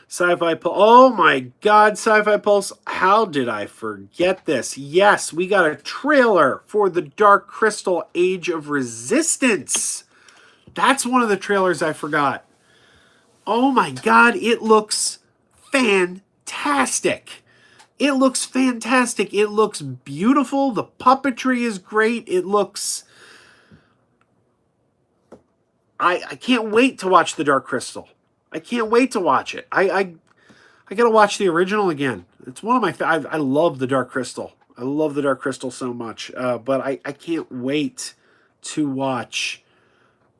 Sci-Fi Pulse. Oh my God, Sci-Fi Pulse. How did I forget this? Yes, we got a trailer for the Dark Crystal Age of Resistance. That's one of the trailers I forgot. Oh my God, it looks fantastic. It looks beautiful. The puppetry is great. It looks... I can't wait to watch the Dark Crystal. I can't wait to watch it. I got to watch the original again. It's one of my... I love the Dark Crystal. I love the Dark Crystal so much. But I can't wait to watch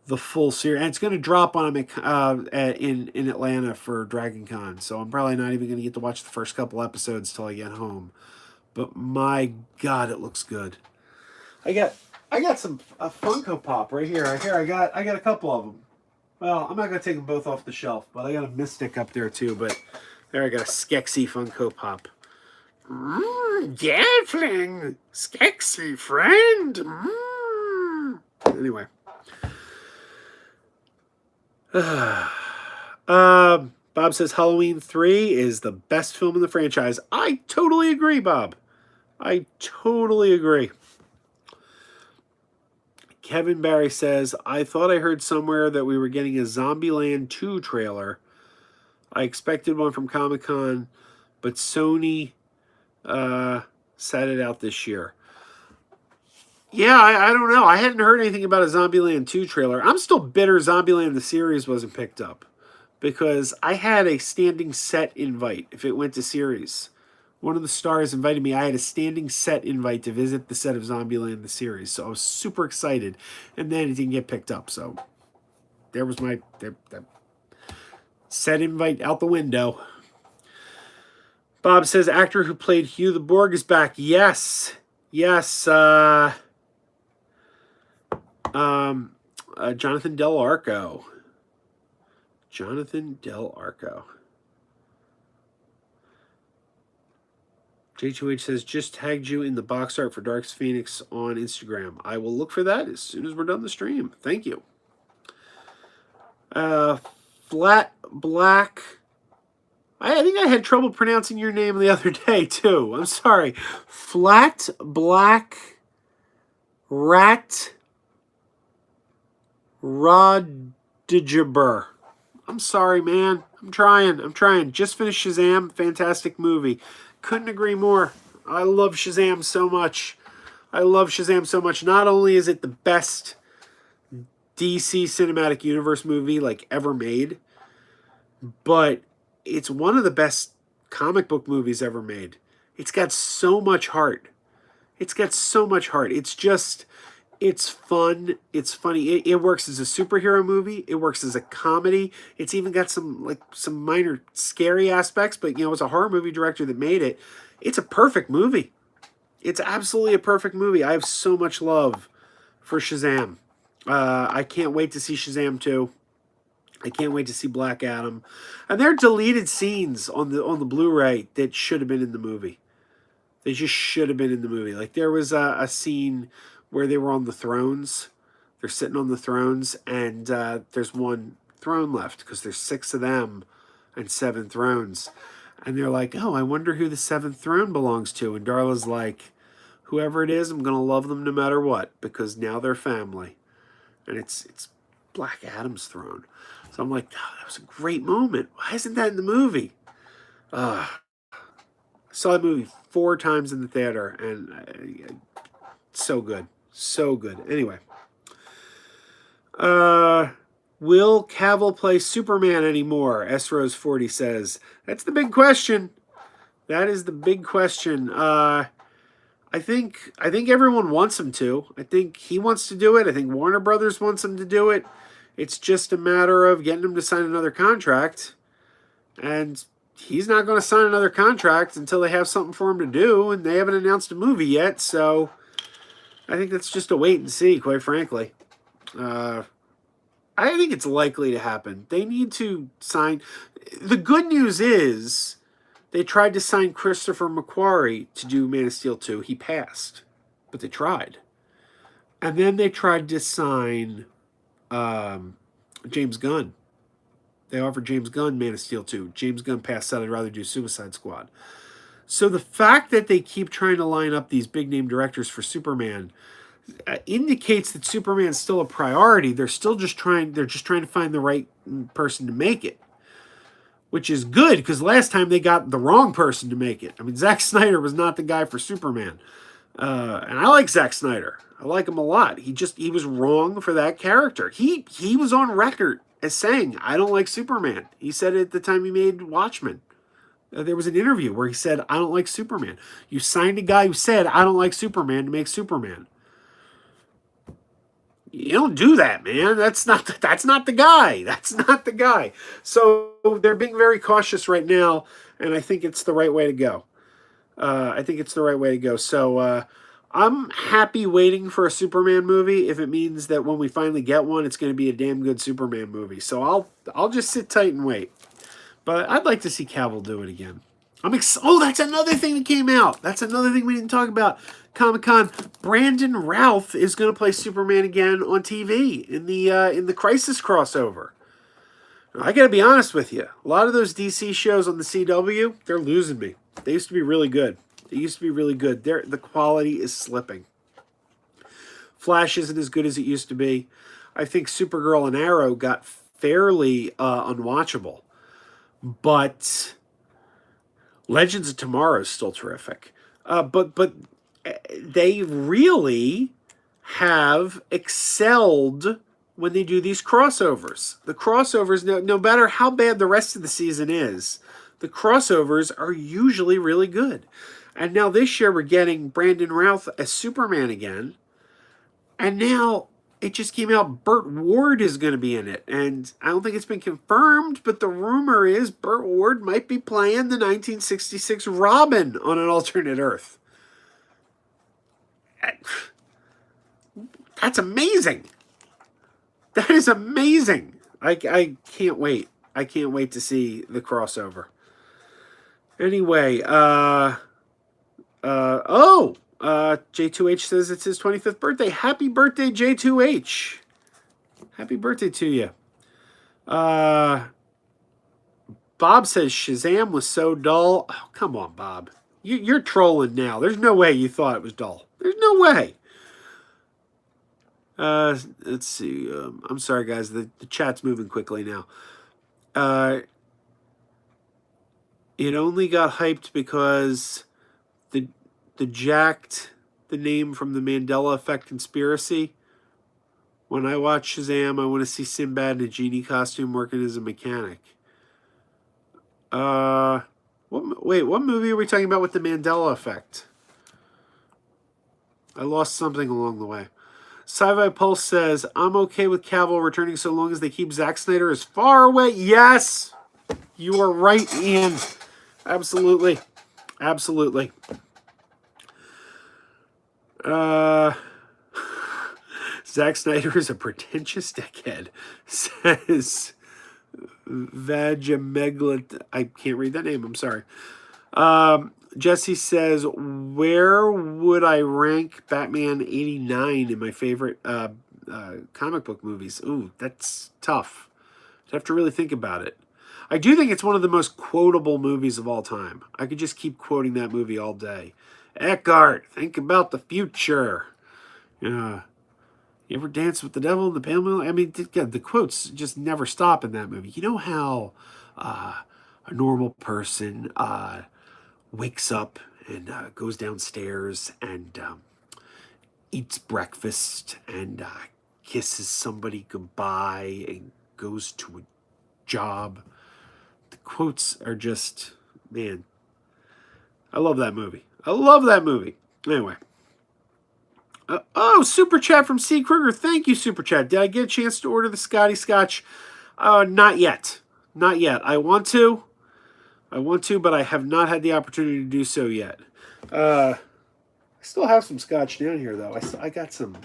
the full series. And it's going to drop on in Atlanta for Dragon Con. So I'm probably not even going to get to watch the first couple episodes till I get home. But my God, it looks good. I got some Funko Pop right here. I got a couple of them. Well, I'm not going to take them both off the shelf, but I got a Mystic up there too. But there I got a Skeksis Funko Pop. Gelfling! Skeksis friend! Anyway. Bob says Halloween 3 is the best film in the franchise. I totally agree, Bob. I totally agree. Kevin Barry says, I thought I heard somewhere that we were getting a Zombieland 2 trailer. I expected one from Comic-Con, but Sony sat it out this year. Yeah, I don't know. I hadn't heard anything about a Zombieland 2 trailer. I'm still bitter Zombieland the series wasn't picked up, because I had a standing set invite if it went to series. One of the stars invited me. I had a standing set invite to visit the set of Zombieland the series, so I was super excited. And then it didn't get picked up, so there was my set invite out the window. Bob says actor who played Hugh the Borg is back. Yes, Jonathan Del Arco. Jonathan Del Arco. J2H says, just tagged you in the box art for Dark Phoenix on Instagram. I will look for that as soon as we're done the stream. Thank you. Flat Black. I think I had trouble pronouncing your name the other day, too. I'm sorry. Flat Black Rat Rodigiber. I'm sorry, man. I'm trying. Just finished Shazam. Fantastic movie. Couldn't agree more. I love Shazam so much. Not only is it the best DC Cinematic Universe movie like ever made, but it's one of the best comic book movies ever made. It's got so much heart. It's just, it's fun. It's funny. It works as a superhero movie. It works as a comedy. It's even got some minor scary aspects, but it's a horror movie director that made it. It's a perfect movie. It's absolutely a perfect movie. I have so much love for Shazam. I can't wait to see Shazam 2. I can't wait to see Black Adam. And there are deleted scenes on the Blu-ray that should have been in the movie. They just should have been in the movie. Like there was a scene where they were on the thrones. They're sitting on the thrones, and there's one throne left because there's 6 of them and 7 thrones. And they're like, oh, I wonder who the 7th throne belongs to. And Darla's like, whoever it is, I'm going to love them no matter what, because now they're family. And it's Black Adam's throne. So I'm like, oh, that was a great moment. Why isn't that in the movie? I saw the movie 4 times in the theater, and so good. So good. Anyway. Will Cavill play Superman anymore? S-Rose40 says. That's the big question. That is the big question. I think everyone wants him to. I think he wants to do it. I think Warner Brothers wants him to do it. It's just a matter of getting him to sign another contract. And he's not going to sign another contract until they have something for him to do, and they haven't announced a movie yet, so I think that's just a wait and see, quite frankly. I think it's likely to happen. They need to sign... The good news is they tried to sign Christopher McQuarrie to do Man of Steel 2. He passed, but they tried. And then they tried to sign James Gunn. They offered James Gunn Man of Steel 2. James Gunn passed, said I'd rather do Suicide Squad. So the fact that they keep trying to line up these big-name directors for Superman indicates that Superman's still a priority. They're just trying to find the right person to make it, which is good, because last time they got the wrong person to make it. I mean, Zack Snyder was not the guy for Superman. And I like Zack Snyder. I like him a lot. He was wrong for that character. He was on record as saying, I don't like Superman. He said it at the time he made Watchmen. There was an interview where he said, I don't like Superman. You signed a guy who said, I don't like Superman to make Superman. You don't do that, man. That's not the guy. That's not the guy. So they're being very cautious right now, and I think it's the right way to go. So I'm happy waiting for a Superman movie if it means that when we finally get one, it's going to be a damn good Superman movie. So I'll just sit tight and wait. But I'd like to see Cavill do it again. Oh, that's another thing that came out. That's another thing we didn't talk about. Comic-Con. Brandon Routh is going to play Superman again on TV in the Crisis crossover. I got to be honest with you. A lot of those DC shows on the CW, they're losing me. They used to be really good. The quality is slipping. Flash isn't as good as it used to be. I think Supergirl and Arrow got fairly unwatchable. But Legends of Tomorrow is still terrific. But they really have excelled when they do these crossovers. The crossovers, no matter how bad the rest of the season is, the crossovers are usually really good. And now this year we're getting Brandon Routh as Superman again. And now it just came out Burt Ward is going to be in it. And I don't think it's been confirmed, but the rumor is Burt Ward might be playing the 1966 Robin on an alternate Earth. That's amazing. That is amazing. I can't wait. I can't wait to see the crossover. Anyway, J2H says it's his 25th birthday. Happy birthday, J2H. Happy birthday to you. Bob says Shazam was so dull. Oh, come on, Bob. You're trolling now. There's no way you thought it was dull. There's no way. Let's see. I'm sorry, guys. The chat's moving quickly now. It only got hyped because the jacked the name from the Mandela Effect conspiracy. When I watch Shazam, I want to see Sinbad in a genie costume working as a mechanic. What movie are we talking about with the Mandela Effect? I lost something along the way. Sci-Fi Pulse says, I'm okay with Cavill returning so long as they keep Zack Snyder as far away. Yes! You are right, Ian. Absolutely. Absolutely. Zack Snyder is a pretentious dickhead, says Vajameglet. I can't read that name. I'm sorry. Jesse says, where would I rank Batman 89 in my favorite comic book movies? Ooh, that's tough. I'd have to really think about it. I do think it's one of the most quotable movies of all time. I could just keep quoting that movie all day. Eckhart, think about the future. You ever dance with the devil in the pale moonlight? I mean, the quotes just never stop in that movie. You know how a normal person wakes up and goes downstairs and eats breakfast and kisses somebody goodbye and goes to a job. The quotes are just, man, I love that movie. I love that movie. Anyway. Super chat from C. Kruger. Thank you, Super Chat. Did I get a chance to order the Scotty Scotch? Not yet. Not yet. I want to, but I have not had the opportunity to do so yet. I still have some Scotch down here, though. I got some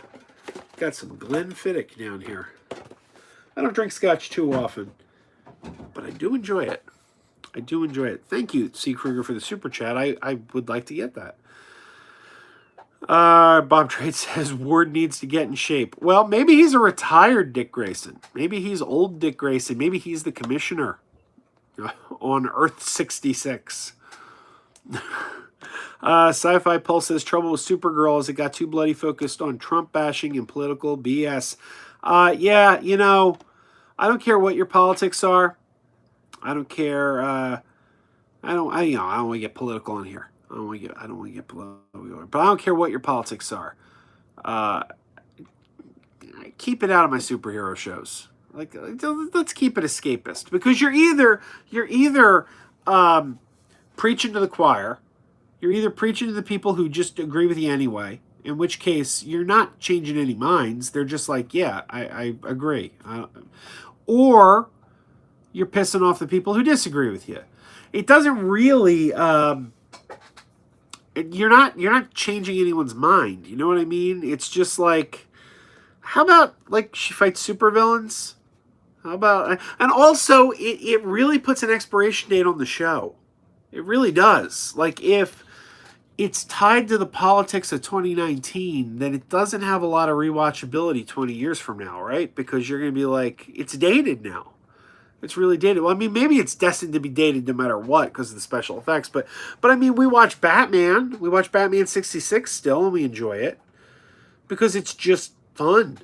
Glenfiddich down here. I don't drink Scotch too often, but I do enjoy it. Thank you, C. Kruger, for the Super Chat. I would like to get that. Bob Trade says Ward needs to get in shape. Well, maybe he's a retired Dick Grayson. Maybe he's old Dick Grayson. Maybe he's the commissioner on Earth 66. Sci-Fi Pulse says trouble with Supergirl is it got too bloody focused on Trump bashing and political BS. Yeah, you know, I don't care what your politics are. I don't care. I don't want to get political on here. I don't want to get political, but I don't care what your politics are. Keep it out of my superhero shows. Like, let's keep it escapist, because you're either preaching to the choir, you're either preaching to the people who just agree with you anyway, in which case you're not changing any minds. They're just like, yeah, I agree, or you're pissing off the people who disagree with you. It doesn't really. you're not changing anyone's mind. You know what I mean? It's just like, how about like she fights supervillains? How about, and also it really puts an expiration date on the show. It really does. Like, if it's tied to the politics of 2019, then it doesn't have a lot of rewatchability 20 years from now, right? Because you're going to be like, it's dated now. It's really dated. Well, I mean, maybe it's destined to be dated no matter what because of the special effects. But I mean, we watch Batman. We watch Batman 66 still, and we enjoy it because it's just fun.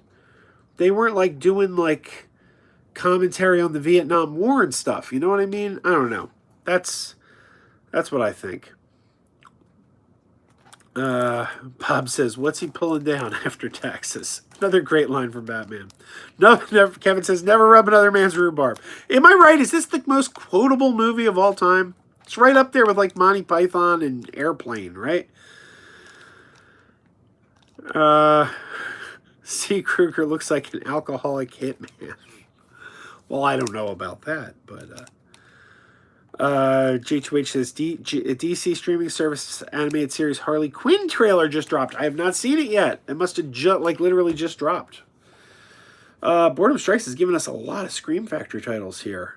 They weren't like doing like commentary on the Vietnam War and stuff. You know what I mean? I don't know. That's what I think. Bob says, "What's he pulling down after taxes?" Another great line from Batman. No, never, Kevin says, "Never rub another man's rhubarb." Am I right? Is this the most quotable movie of all time? It's right up there with like Monty Python and Airplane, right? C. Kruger looks like an alcoholic hitman. Well, I don't know about that, but J2H says DC streaming service animated series Harley Quinn trailer just dropped. I have not seen it yet. It must have literally just dropped. Boredom Strikes has given us a lot of Scream Factory titles here.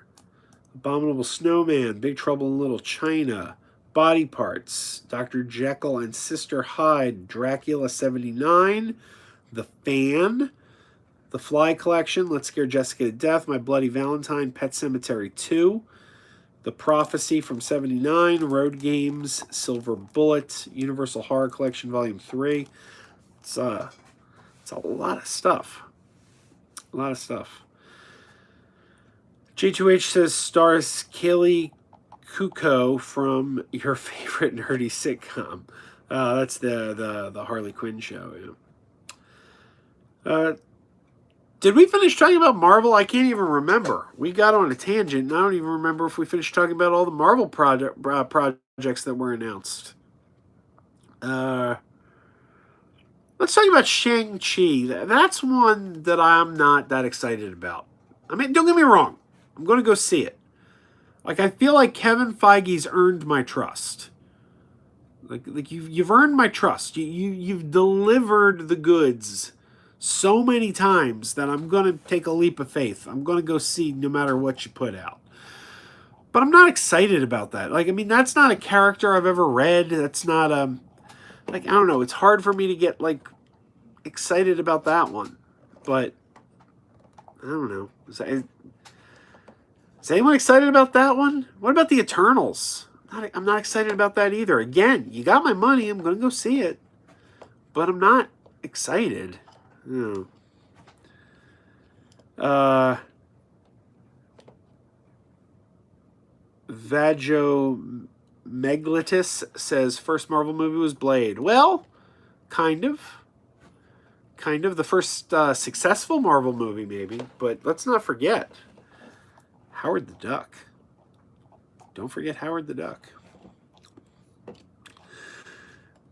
Abominable Snowman, Big Trouble in Little China, Body Parts, Dr. Jekyll and Sister Hyde, Dracula 79, The Fan, The Fly Collection, Let's Scare Jessica to Death, My Bloody Valentine, Pet Sematary 2, The Prophecy from 79, Road Games, Silver Bullet, Universal Horror Collection Volume 3. It's a lot of stuff. A lot of stuff. G2H says stars Kaylee Kuko from your favorite nerdy sitcom. That's the Harley Quinn show. Yeah. Did we finish talking about Marvel? I can't even remember. We got on a tangent, and I don't even remember if we finished talking about all the Marvel projects that were announced. Let's talk about Shang-Chi. That's one that I'm not that excited about. I mean, don't get me wrong. I'm going to go see it. Like, I feel like Kevin Feige's earned my trust. Like you've earned my trust. You've delivered the goods so many times that I'm going to take a leap of faith. I'm going to go see no matter what you put out. But I'm not excited about that. Like, I mean, that's not a character I've ever read. That's not like, I don't know. It's hard for me to get like excited about that one. But I don't know. Is anyone excited about that one? What about the Eternals? I'm not excited about that either. Again, you got my money. I'm going to go see it. But I'm not excited. No. Vagomegalitis says first Marvel movie was Blade. Well, kind of. The first successful Marvel movie, maybe. But let's not forget Howard the Duck. Don't forget Howard the Duck.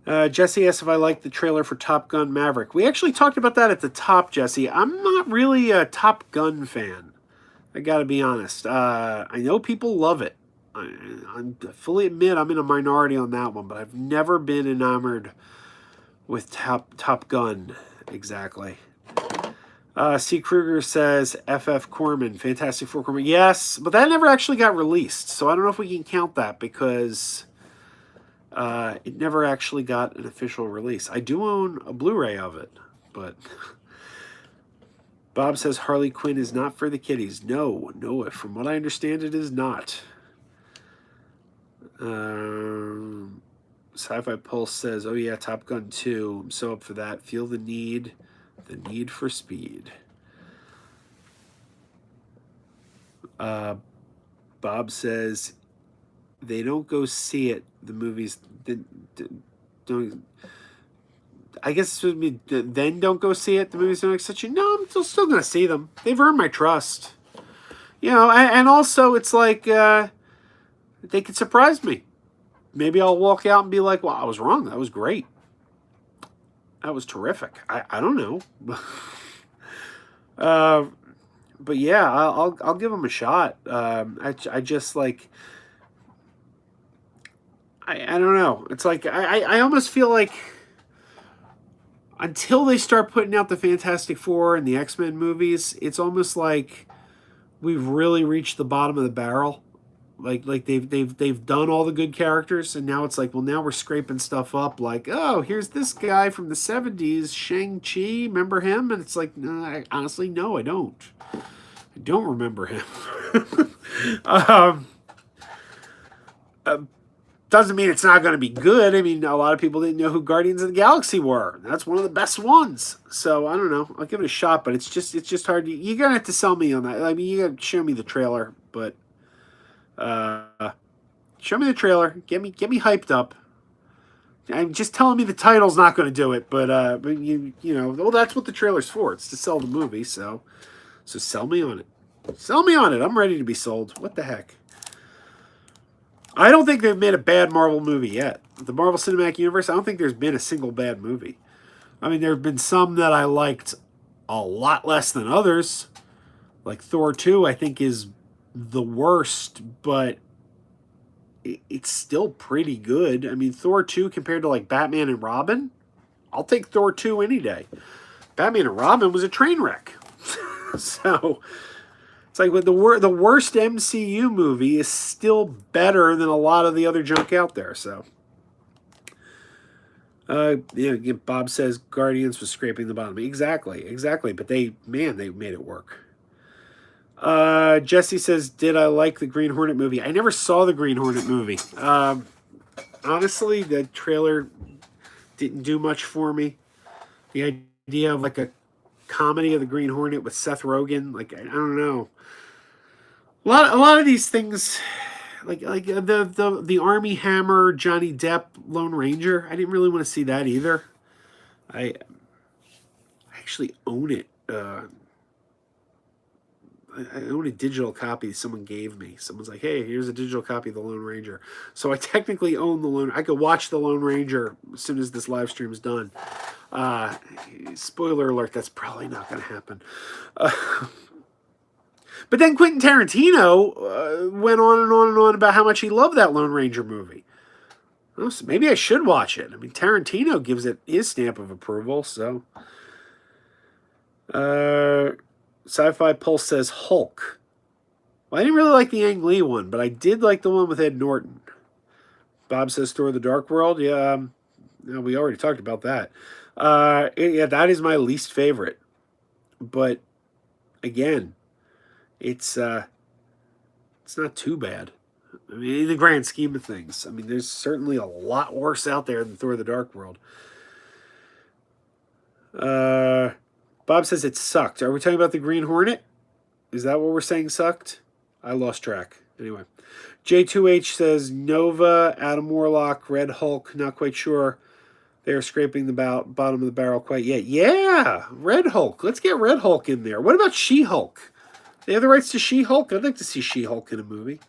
Jesse asked if I liked the trailer for Top Gun Maverick. We actually talked about that at the top, Jesse. I'm not really a Top Gun fan. I gotta be honest. I know people love it. I fully admit I'm in a minority on that one, but I've never been enamored with Top Gun. Exactly. C. Kruger says FF Corman, Fantastic Four Corman. Yes, but that never actually got released, so I don't know if we can count that because it never actually got an official release. I do own a Blu-ray of it, but Bob says Harley Quinn is not for the kiddies. No, from what I understand, it is not. Sci-Fi Pulse says, oh yeah, Top Gun 2. I'm so up for that. Feel the need for speed. Bob says they don't go see it. The movies don't. I guess it would be then don't go see it. The movies don't accept you. No, I'm still going to see them. They've earned my trust. You know, and also it's like they could surprise me. Maybe I'll walk out and be like, well, I was wrong. That was great. That was terrific. I don't know. But yeah, I'll give them a shot. I just like, I don't know. It's like I almost feel like until they start putting out the Fantastic Four and the X-Men movies, it's almost like we've really reached the bottom of the barrel. Like they've done all the good characters, and now it's like, well, now we're scraping stuff up. Like, oh, here's this guy from the '70s, Shang-Chi. Remember him? And it's like, no, honestly, no, I don't. I don't remember him. um, doesn't mean it's not going to be good. I mean, a lot of people didn't know who Guardians of the Galaxy were. That's one of the best ones. So I don't know. I'll give it a shot, but it's just hard. You're gonna have to sell me on that. I mean, you gotta show me the trailer, but show me the trailer. Get me hyped up. I'm just telling me the title's not going to do it, but you know, well, that's what the trailer's for. It's to sell the movie. So sell me on it. Sell me on it. I'm ready to be sold. What the heck? I don't think they've made a bad Marvel movie yet. The Marvel Cinematic Universe, I don't think there's been a single bad movie. I mean, there have been some that I liked a lot less than others. Like Thor 2, I think is the worst, but it's still pretty good. I mean, Thor 2 compared to like Batman and Robin, I'll take Thor 2 any day. Batman and Robin was a train wreck. So it's like the worst MCU movie is still better than a lot of the other junk out there. So, yeah, Bob says Guardians was scraping the bottom. Exactly. But they made it work. Jesse says, did I like the Green Hornet movie? I never saw the Green Hornet movie. Honestly, the trailer didn't do much for me. The idea of like a comedy of the Green Hornet with Seth Rogen, like I don't know. A lot of these things, like the Army Hammer, Johnny Depp, Lone Ranger. I didn't really want to see that either. I actually own it. I own a digital copy someone gave me. Someone's like, hey, here's a digital copy of the Lone Ranger. So I technically own the Lone. I could watch the Lone Ranger as soon as this live stream is done. Spoiler alert, that's probably not going to happen. But then Quentin Tarantino went on and on and on about how much he loved that Lone Ranger movie. Well, so maybe I should watch it. I mean, Tarantino gives it his stamp of approval, so. Sci-Fi Pulse says Hulk. Well, I didn't really like the Ang Lee one, but I did like the one with Ed Norton. Bob says Thor: The Dark World. Yeah, we already talked about that. Yeah, that is my least favorite. But again, it's not too bad. I mean, in the grand scheme of things, I mean, there's certainly a lot worse out there than Thor: The Dark World. Bob says it sucked. Are we talking about the Green Hornet? Is that what we're saying sucked? I lost track. Anyway. J2H says Nova, Adam Warlock, Red Hulk, not quite sure. They're scraping the bottom of the barrel quite yet. Yeah, Red Hulk. Let's get Red Hulk in there. What about She-Hulk? They have the rights to She-Hulk? I'd like to see She-Hulk in a movie.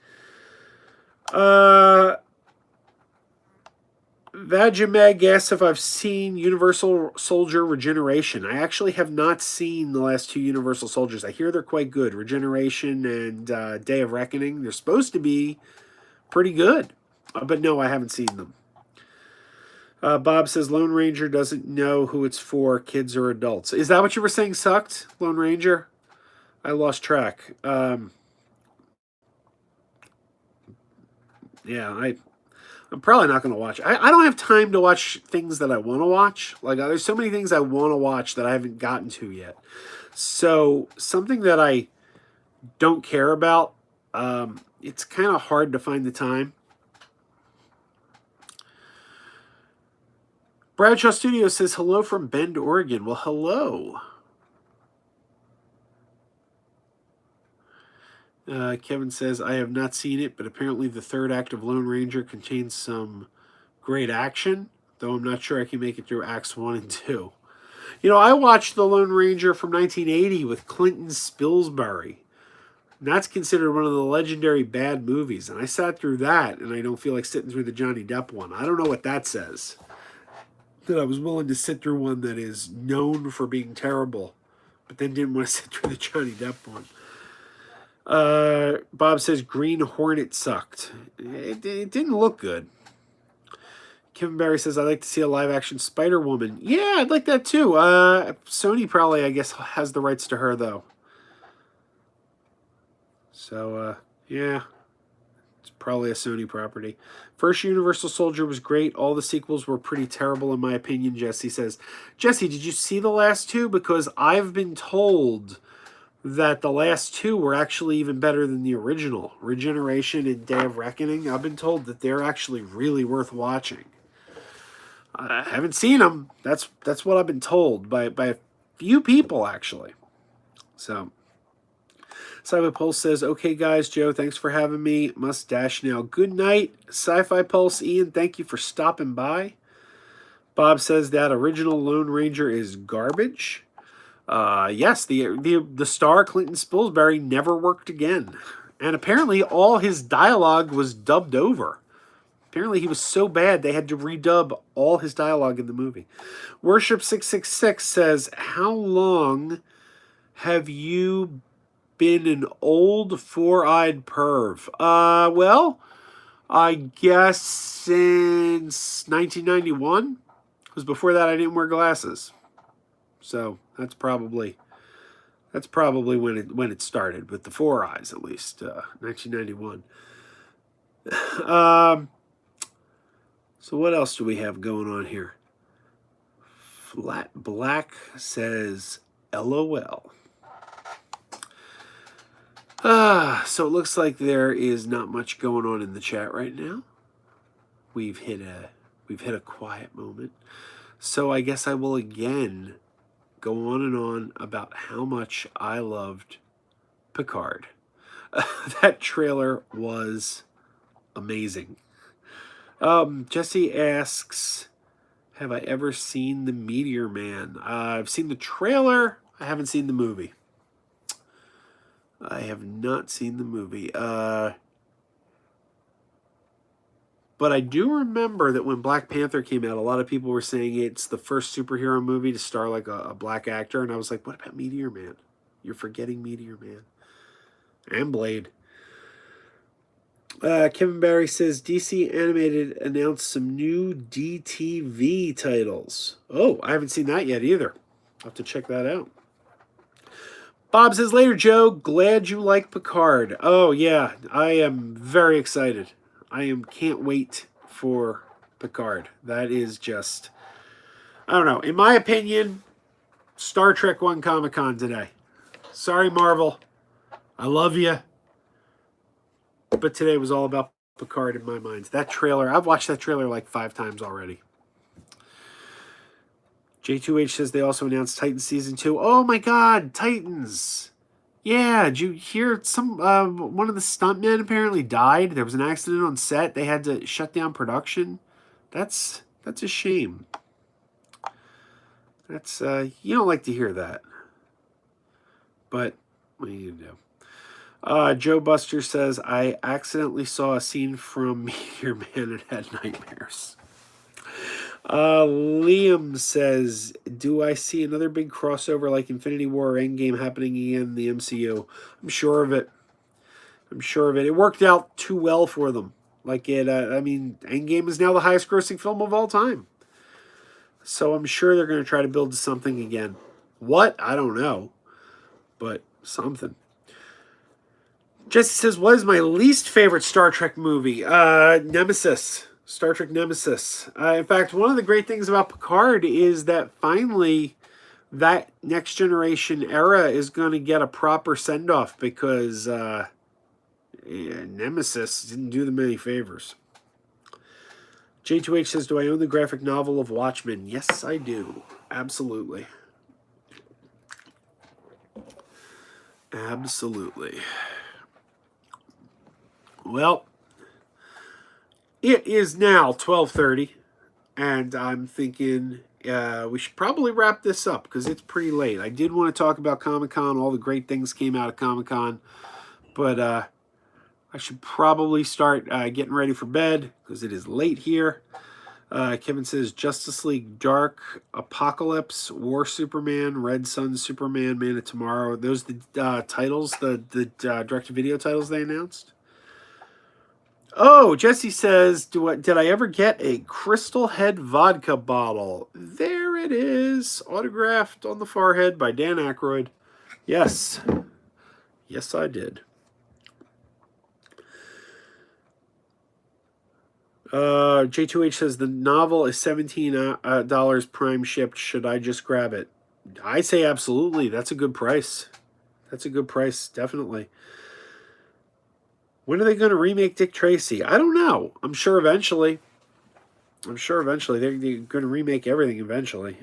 Vajimeg asks if I've seen Universal Soldier Regeneration. I actually have not seen the last two Universal Soldiers. I hear they're quite good. Regeneration and Day of Reckoning. They're supposed to be pretty good. But no, I haven't seen them. Bob says Lone Ranger doesn't know who it's for, kids or adults. Is that what you were saying sucked, Lone Ranger? I lost track. Yeah, I'm probably not going to watch. I don't have time to watch things that I want to watch. Like, there's so many things I want to watch that I haven't gotten to yet. So, something that I don't care about, it's kind of hard to find the time. Bradshaw Studio says, hello from Bend, Oregon. Well, hello. Kevin says, I have not seen it, but apparently the third act of Lone Ranger contains some great action, though I'm not sure I can make it through acts 1 and 2. You know, I watched The Lone Ranger from 1980 with Clinton Spilsbury. And that's considered one of the legendary bad movies, and I sat through that, and I don't feel like sitting through the Johnny Depp one. I don't know what that says. That I was willing to sit through one that is known for being terrible, but then didn't want to sit through the Johnny Depp one. Bob says Green Hornet sucked. It didn't look good. Kevin Barry says, I'd like to see a live-action Spider-Woman. Yeah, I'd like that too. Sony probably, I guess, has the rights to her, though. So, yeah. It's probably a Sony property. First Universal Soldier was great. All the sequels were pretty terrible, in my opinion, Jesse says. Jesse, did you see the last two? Because I've been told that the last two were actually even better than the original. Regeneration and Day of Reckoning. I've been told that they're actually really worth watching. I haven't seen them. That's what I've been told by a few people, actually. So, Sci-Fi Pulse says, okay, guys, Joe, thanks for having me. Must dash now. Good night, Sci-Fi Pulse. Ian, thank you for stopping by. Bob says that original Lone Ranger is garbage. Yes, the star, Clinton Spilsbury, never worked again. And apparently all his dialogue was dubbed over. Apparently he was so bad they had to redub all his dialogue in the movie. Worship666 says, how long have you been an old four-eyed perv? Well, I guess since 1991. Because before that I didn't wear glasses. So that's probably when it started, with the four eyes at least, 1991. So what else do we have going on here? Flat Black says, LOL. So it looks like there is not much going on in the chat right now. We've hit a quiet moment. So I guess I will again go on and on about how much I loved Picard. That trailer was amazing. Jesse asks, have I ever seen The Meteor Man? I've seen the trailer. I haven't seen the movie. I have not seen the movie. But I do remember that when Black Panther came out, a lot of people were saying it's the first superhero movie to star like a black actor. And I was like, what about Meteor Man? You're forgetting Meteor Man. And Blade. Kevin Barry says, DC Animated announced some new DTV titles. Oh, I haven't seen that yet either. I'll have to check that out. Bob says, later, Joe. Glad you like Picard. Oh, yeah. I am very excited. Can't wait for Picard. That is just, I don't know. In my opinion, Star Trek won Comic-Con today. Sorry, Marvel. I love you. But today was all about Picard in my mind. That trailer, I've watched that trailer like 5 times already. J2H says they also announced Titans Season 2. Oh my God, Titans. Yeah, did you hear one of the stuntmen apparently died? There was an accident on set. They had to shut down production. That's a shame. That's, you don't like to hear that. But what are you going to do? Joe Buster says, I accidentally saw a scene from Meteor Man and had nightmares. Liam says, do I see another big crossover like Infinity War or Endgame happening again in the MCU? I'm sure of it. It worked out too well for them. Endgame is now the highest grossing film of all time. So I'm sure they're going to try to build something again. What? I don't know. But something. Jesse says, what is my least favorite Star Trek movie? Nemesis. Star Trek Nemesis. In fact, one of the great things about Picard is that finally that Next Generation era is going to get a proper send-off because Nemesis didn't do them any favors. J2H says, do I own the graphic novel of Watchmen? Yes, I do. Absolutely. Absolutely. Well, it is now 12:30, and I'm thinking we should probably wrap this up because it's pretty late. I did want to talk about Comic-Con. All the great things came out of Comic-Con, but I should probably start getting ready for bed because it is late here. Kevin says Justice League Dark, Apocalypse, War Superman, Red Sun Superman, Man of Tomorrow. Those the titles, the direct-to-video titles they announced. Oh, Jesse says, did I ever get a Crystal Head vodka bottle? There it is, autographed on the forehead by Dan Aykroyd. Yes. Yes, I did. J2H says the novel is $17 prime shipped. Should I just grab it? I say absolutely. That's a good price. That's a good price, definitely. When are they going to remake Dick Tracy? I don't know. I'm sure eventually. They're going to remake everything eventually.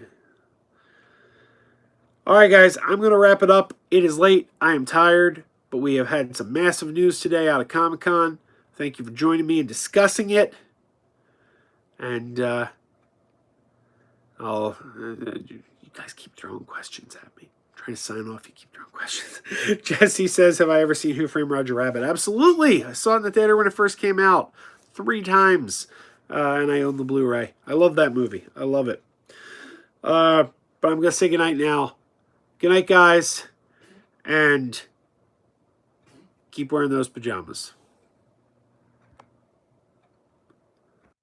All right, guys, I'm going to wrap it up. It is late. I am tired, but we have had some massive news today out of Comic-Con. Thank you for joining me and discussing it. And you guys keep throwing questions at me. I'm trying to sign off. You keep throwing questions. Jesse says, have I ever seen Who Framed Roger Rabbit? Absolutely. I saw it in the theater when it first came out 3 times. And I own the Blu-ray. I love that movie. I love it. But I'm going to say goodnight now. Good night, guys. And keep wearing those pajamas.